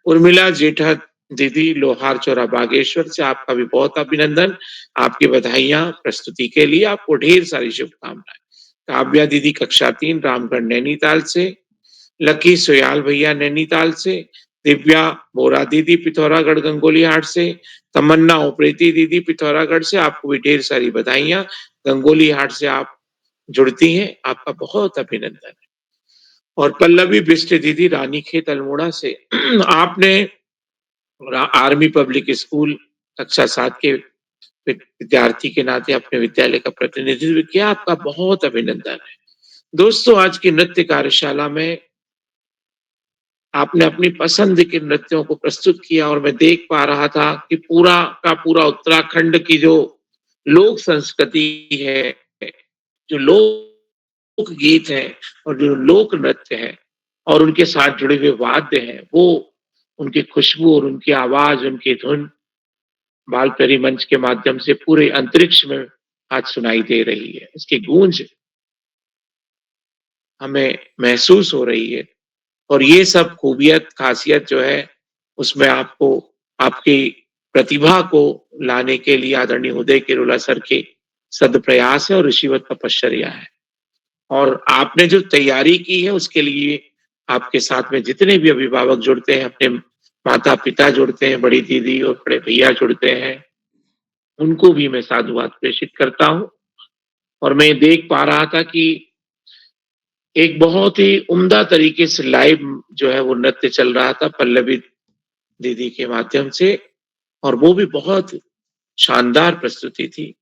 उर्मिला जेठा दीदी लोहार चौरा बागेश्वर से, आपका भी बहुत अभिनंदन। आपकी बधाइयां प्रस्तुति के लिए, आपको ढेर सारी शुभकामनाएं। काव्या दीदी कक्षा 3 रामगढ़ नैनीताल से, लकी सोयाल भैया नैनीताल से, दिव्या बोरा दीदी पिथौरागढ़ गंगोली हाट से, तमन्ना उप्रेती दीदी पिथौरागढ़ से, आपको भी ढेर सारी बधाइयां। गंगोली हाट से आप जुड़ती हैं, आपका बहुत अभिनंदन है। और पल्लवी बिष्ट दीदी रानीखेत अल्मोड़ा से, आपने आर्मी पब्लिक स्कूल कक्षा 7 के विद्यार्थी के नाते अपने विद्यालय का प्रतिनिधित्व किया, आपका बहुत अभिनंदन है। दोस्तों, आज की नृत्य कार्यशाला में आपने अपनी पसंद के नृत्यों को प्रस्तुत किया और मैं देख पा रहा था कि पूरा का पूरा उत्तराखंड की जो लोक संस्कृति है, जो लोक गीत है और जो लोक नृत्य है और उनके साथ जुड़े हुए वाद्य हैं, वो उनकी खुशबू और उनकी आवाज, उनकी धुन बालपरी मंच के माध्यम से पूरे अंतरिक्ष में आज सुनाई दे रही है। इसकी गूंज हमें महसूस हो रही है और ये सब खूबियत, खासियत जो है, उसमें आपको आपकी प्रतिभा को लाने के लिए आदरणीय उदय किरोला सर के सदप्रयास है और ऋषिवत तपश्चर्या है। और आपने जो तैयारी की है उसके लिए आपके साथ में जितने भी अभिभावक जुड़ते हैं, अपने माता पिता जुड़ते हैं, बड़ी दीदी और बड़े भैया जुड़ते हैं, उनको भी मैं साधुवाद प्रेषित करता हूं। और मैं देख पा रहा था कि एक बहुत ही उम्दा तरीके से लाइव जो है वो नृत्य चल रहा था पल्लवी दीदी के माध्यम से, और वो भी बहुत शानदार प्रस्तुति थी।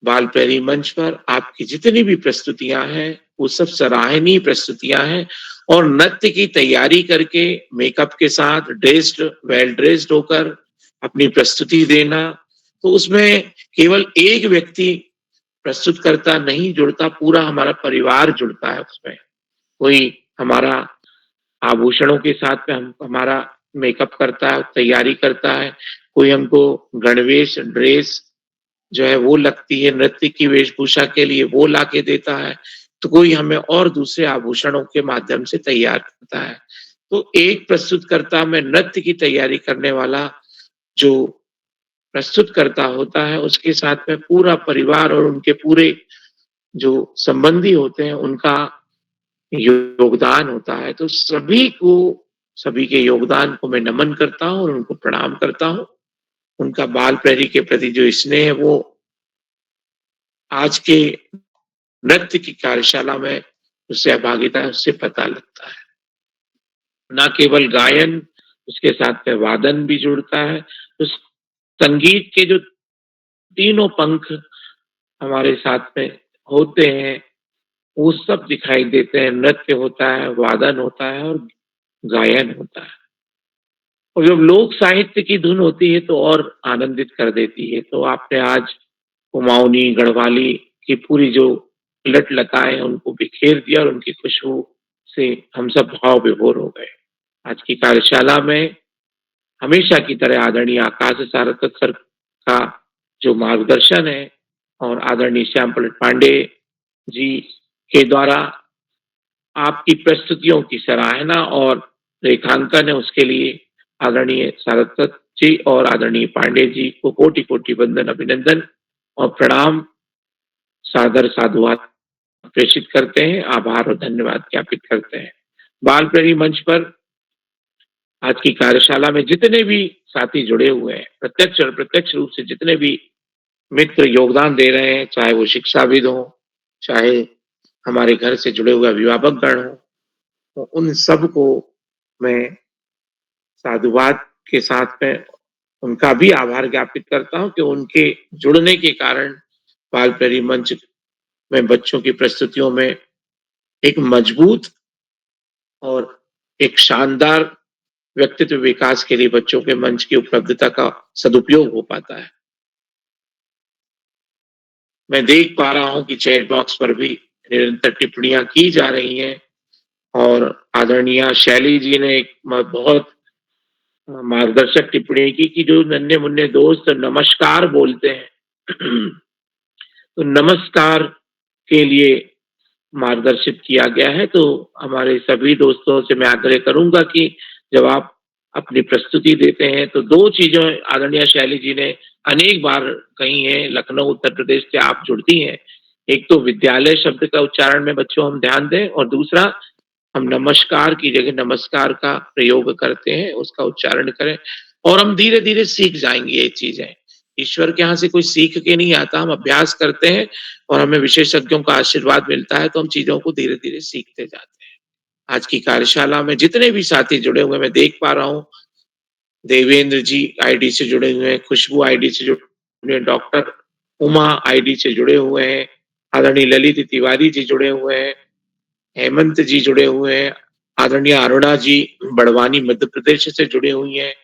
बालपरी मंच पर आपकी जितनी भी प्रस्तुतियां हैं वो सब सराहनीय प्रस्तुतियां हैं, और नृत्य की तैयारी करके मेकअप के साथ वेल ड्रेस्ड होकर अपनी प्रस्तुति देना, तो उसमें केवल एक व्यक्ति प्रस्तुत करता नहीं जुड़ता, पूरा हमारा परिवार जुड़ता है उसमें। कोई हमारा आभूषणों के साथ में हमारा मेकअप करता है, तैयारी करता है, कोई हमको गणवेश ड्रेस जो है वो लगती है नृत्य की वेशभूषा के लिए, वो लाके देता है, तो कोई हमें और दूसरे आभूषणों के माध्यम से तैयार करता है। तो एक प्रस्तुतकर्ता में नृत्य की तैयारी करने वाला जो प्रस्तुतकर्ता होता है, उसके साथ में पूरा परिवार और उनके पूरे जो संबंधी होते हैं उनका योगदान होता है। तो सभी के योगदान को मैं नमन करता हूँ और उनको प्रणाम करता हूँ। उनका बाल प्रहरी के प्रति जो स्नेह है वो आज के नृत्य की कार्यशाला में जो सहभागिता है उससे पता लगता है। न केवल गायन, उसके साथ में वादन भी जुड़ता है। तो संगीत के जो तीनों पंख हमारे साथ में होते हैं वो सब दिखाई देते हैं। नृत्य होता है, वादन होता है और गायन होता है। और जब लोक साहित्य की धुन होती है तो और आनंदित कर देती है। तो आपने आज कुमाऊनी, गढ़वाली की पूरी जो लट लताएं उनको बिखेर दिया और उनकी खुशबू से हम सब भाव विभोर हो गए। आज की कार्यशाला में हमेशा की तरह आदरणीय आकाश सारस्वत सर का जो मार्गदर्शन है और आदरणीय श्याम पलट पांडे जी के द्वारा आपकी प्रस्तुतियों की सराहना और रेखांकन है, उसके लिए आदरणीय सारस्वत जी और आदरणीय पांडे जी को कोटि कोटि वंदन, अभिनंदन और प्रणाम, सादर साधुवाद प्रेषित करते हैं, आभार और धन्यवाद ज्ञापित करते हैं। बाल प्रहरी मंच पर आज की कार्यशाला में जितने भी साथी जुड़े हुए हैं, प्रत्यक्ष और अप्रत्यक्ष रूप से जितने भी मित्र योगदान दे रहे हैं, चाहे वो शिक्षाविद हो, चाहे हमारे घर से जुड़े हुए अभिभावक गण हो, तो उन सब को मैं साधुवाद के साथ में उनका भी आभार ज्ञापित करता हूं कि उनके जुड़ने के कारण बाल प्रहरी मंच में बच्चों की प्रस्तुतियों में एक मजबूत और एक शानदार व्यक्तित्व विकास के लिए बच्चों के मंच की उपलब्धता का सदुपयोग हो पाता है। मैं देख पा रहा हूं कि चैट बॉक्स पर भी निरंतर टिप्पणियां की जा रही हैं और आदरणीय शैली जी ने एक बहुत मार्गदर्शक टिप्पणी की कि जो नन्हे मुन्ने दोस्त नमस्कार बोलते हैं तो नमस्कार के लिए मार्गदर्शित किया गया है। तो हमारे सभी दोस्तों से मैं आग्रह करूंगा कि जब आप अपनी प्रस्तुति देते हैं तो दो चीजें आदरणीय शैली जी ने अनेक बार कही हैं, लखनऊ उत्तर प्रदेश से आप जुड़ती हैं। एक तो विद्यालय शब्द का उच्चारण में बच्चों हम ध्यान दें और दूसरा हम नमस्कार की जगह नमस्कार का प्रयोग करते हैं, उसका उच्चारण करें और हम धीरे धीरे सीख जाएंगे ये चीजें। ईश्वर के यहाँ से कोई सीख के नहीं आता, हम अभ्यास करते हैं और हमें विशेषज्ञों का आशीर्वाद मिलता है तो हम चीजों को धीरे धीरे सीखते जाते हैं। आज की कार्यशाला में जितने भी साथी जुड़े हुए मैं देख पा रहा हूँ, देवेंद्र जी आईडी से जुड़े हुए हैं, खुशबू आईडी से जुड़े हैं, डॉक्टर उमा आईडी से जुड़े हुए हैं, आदरणीय ललित तिवारी जी जुड़े हुए हैं, हेमंत जी जुड़े हुए हैं, आदरणीय अरुणा जी बड़वानी मध्य प्रदेश से जुड़े हुई हैं,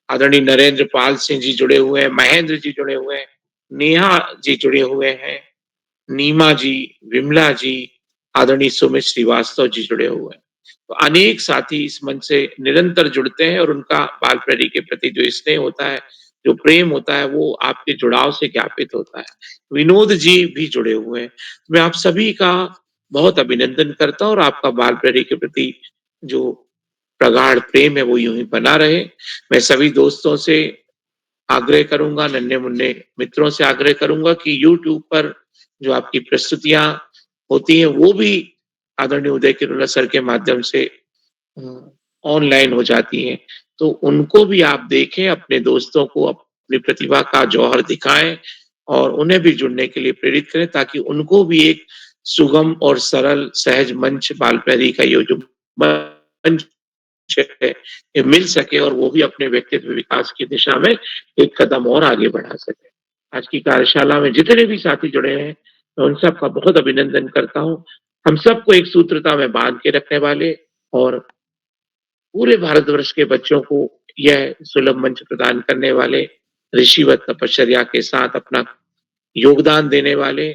आदरणीय नरेंद्र पाल सिंह जी जुड़े हुए हैं, महेंद्र जी जुड़े हुए हैं, नेहा जी जुड़े हुए हैं, नीमा जी, विमला जी, आदरणीय सुमित श्रीवास्तव जी जुड़े हुए हैं। तो अनेक साथी इस मंच से निरंतर जुड़ते हैं और उनका बाल प्रेरी के प्रति जो स्नेह होता है, जो प्रेम होता है, वो आपके जुड़ाव से ज्ञापित होता है। विनोद जी भी जुड़े हुए हैं। मैं आप सभी का बहुत अभिनंदन करता हूँ और आपका बाल प्रेरी के प्रति जो प्रगाढ़ प्रेम है वो यूं ही बना रहे। मैं सभी दोस्तों से आग्रह करूंगा, नन्हे मुन्ने मित्रों से आग्रह करूंगा कि YouTube पर जो आपकी प्रस्तुतियां होती हैं वो भी आदरणीय उदय किरोला सर के माध्यम से ऑनलाइन हो जाती हैं, तो उनको भी आप देखें, अपने दोस्तों को अपनी प्रतिभा का जौहर दिखाएं और उन्हें भी जुड़ने के लिए प्रेरित करें ताकि उनको भी एक सुगम और सरल सहज मंच बाल प्रेरी का ये जो मंच है ये मिल सके और वो भी अपने व्यक्तित्व विकास की दिशा में एक कदम और आगे बढ़ा सके। आज की कार्यशाला में जितने भी साथी जुड़े हैं मैं उन सबका बहुत अभिनंदन करता हूँ। हम सबको एक सूत्रता में बांध के रखने वाले और पूरे भारतवर्ष के बच्चों को यह सुलभ मंच प्रदान करने वाले, ऋषिवत तपश्चर्या के साथ अपना योगदान देने वाले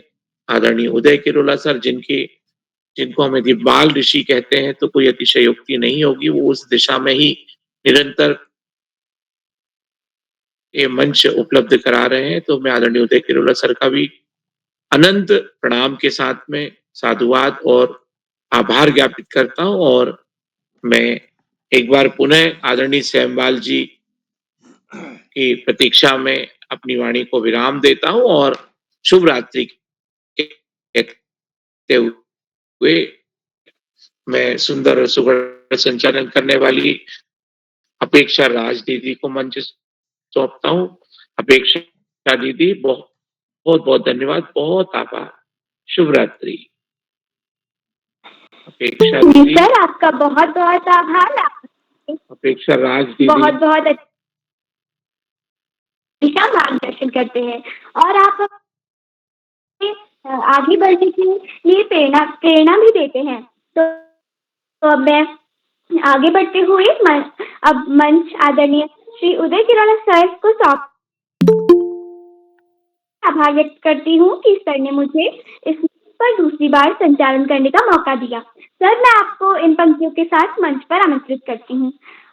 आदरणीय उदय किरोला सर, जिनको हम यदि बाल ऋषि कहते हैं तो कोई अतिशयोक्ति नहीं होगी, वो उस दिशा में ही निरंतर ये मंच उपलब्ध करा रहे हैं। तो मैं आदरणीय उदय किरोला सर का भी अनंत प्रणाम के साथ में साधुवाद और आभार ज्ञापित करता हूं और मैं एक बार पुनः आदरणीय सैमवाल जी की प्रतीक्षा में अपनी वाणी को विराम देता हूं और शुभ रात्रि कहते हुए मैं सुंदर और सुगढ़ संचालन करने वाली अपेक्षा राज दीदी को मंच सौंपता हूं। अपेक्षा दीदी बहुत बहुत धन्यवाद, बहुत आभार, शुभ रात्रि। अपेक्षा दीदी। सर आपका बहुत बहुत आभार। अपेक्षा राज दीदी बहुत बहुत अच्छा मार्गदर्शन करते हैं और आप आगे बढ़ने के लिए प्रेरणा भी देते हैं। तो अब मैं आगे बढ़ते हुए अब मंच आदरणीय श्री उदय किरोला सर को सौंप आभार व्यक्त करती हूँ कि सर ने मुझे इस पर दूसरी बार संचालन करने का मौका दिया। सर, मैं आपको इन पंक्तियों के साथ मंच पर आमंत्रित करती हूँ।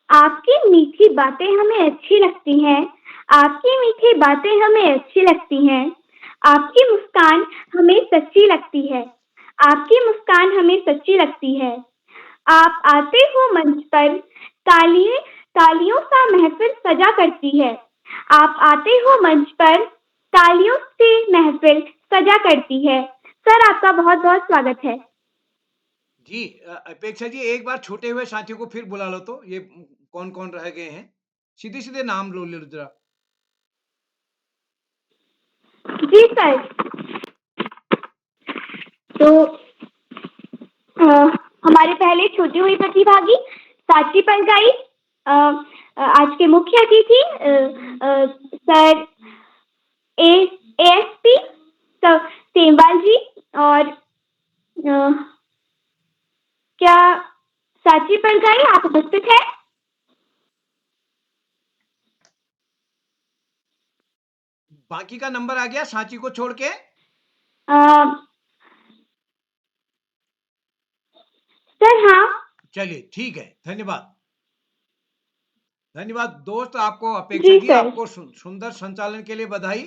आपकी मीठी बातें हमें अच्छी लगती हैं, आपकी मीठी बातें हमें अच्छी लगती हैं, आपकी मुस्कान हमें सच्ची लगती है, आपकी मुस्कान हमें सच्ची लगती है। आप आते हो मंच पर, तालियों सा महफिल सजा करती है। आप आते हो मंच पर, तालियों से महफिल सजा करती है। सर, आपका बहुत बहुत स्वागत है। जी अपेक्षा जी, एक बार छूटे हुए साथियों को फिर बुला लो तो, ये कौन कौन रह गए हैं, सीधे सीधे नाम लो जरा। जी सर। तो हमारे पहले छूटी हुई प्रतिभागी साची परगाई, आज के मुख्य अतिथि सर एएसपी सेमवाल जी, और क्या साची परगाई आप उपस्थित हैं? बाकी का नंबर आ गया सांची को छोड़ के? सर हाँ। चलिए ठीक है, धन्यवाद। धन्यवाद दोस्त, आपको अपेक्षा जी जी, सर। आपको सुंदर संचालन के लिए बधाई।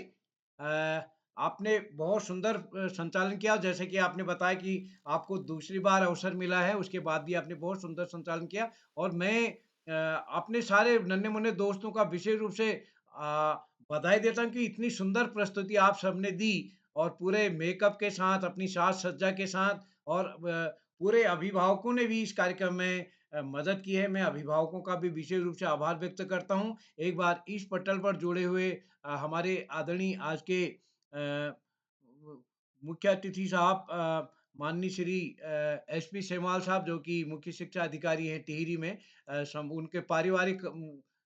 आपने बहुत सुंदर संचालन किया, जैसे कि आपने बताया कि आपको दूसरी बार अवसर मिला है, उसके बाद भी आपने बहुत सुंदर संचालन किया। और मैं अपने सारे नन्हे-मुन्ने दोस्तों का विशेष रूप से बधाई देता हूँ कि इतनी सुंदर प्रस्तुति आप सबने दी और पूरे मेकअप के साथ, अपनी साज-सज्जा के साथ, और पूरे अभिभावकों ने भी इस कार्यक्रम में मदद की है। मैं अभिभावकों का भी विशेष रूप से आभार व्यक्त करता हूँ। एक बार इस पटल पर जुड़े हुए हमारे आदरणीय आज के मुख्य अतिथि साहब, माननीय श्री एसपी सेमवाल साहब, जो कि मुख्य शिक्षा अधिकारी हैं टिहरी में। उनके पारिवारिक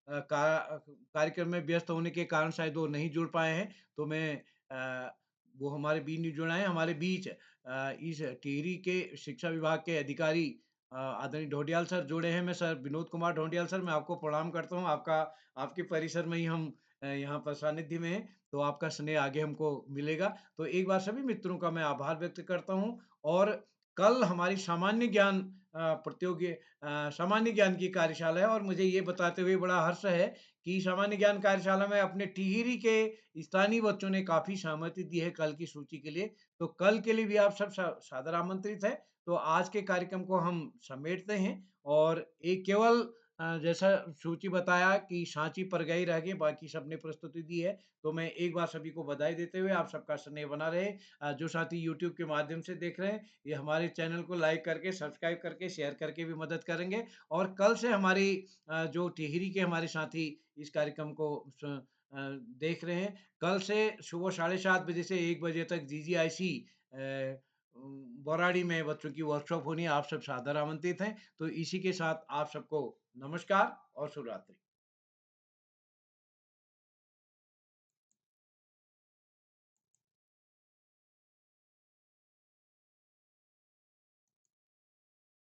कार्यक्रम में व्यस्त होने के कारण शायद वो नहीं जुड़ पाए हैं, तो मैं वो हमारे बीच नहीं जुड़ आए हैं। हमारे बीच इस टिहरी के शिक्षा विभाग के अधिकारी आदरणीय ढोडियाल सर जुड़े हैं। मैं सर विनोद कुमार ढोडियाल सर, मैं आपको प्रणाम करता हूँ। आपके परिसर में ही हम यहाँ पर सानिध्य में हैं, तो आपका स्नेह आगे हमको मिलेगा। तो एक बार सभी मित्रों का मैं आभार व्यक्त करता हूँ। और कल हमारी सामान्य ज्ञान की कार्यशाला है, और मुझे ये बताते हुए बड़ा हर्ष है कि सामान्य ज्ञान कार्यशाला में अपने टिहरी के स्थानीय बच्चों ने काफ़ी सहमति दी है कल की सूची के लिए। तो कल के लिए भी आप सब सादर आमंत्रित हैं। तो आज के कार्यक्रम को हम समेटते हैं, और एक केवल जैसा सूची बताया कि सांची पर गई रह गई, बाकी सबने प्रस्तुति दी है। तो मैं एक बार सभी को बधाई देते हुए, आप सबका स्नेह बना रहे। जो साथी यूट्यूब के माध्यम से देख रहे हैं, ये हमारे चैनल को लाइक करके, सब्सक्राइब करके, शेयर करके भी मदद करेंगे। और कल से हमारी जो टिहरी के हमारे साथी इस कार्यक्रम को देख रहे हैं, कल से सुबह 7:30 बजे से 1 बजे तक जीजीआईसी बौराड़ी में बच्चों की वर्कशॉप होनी है। आप सब सादर आमंत्रित हैं। तो इसी के साथ आप सबको नमस्कार और शुभ रात्रि।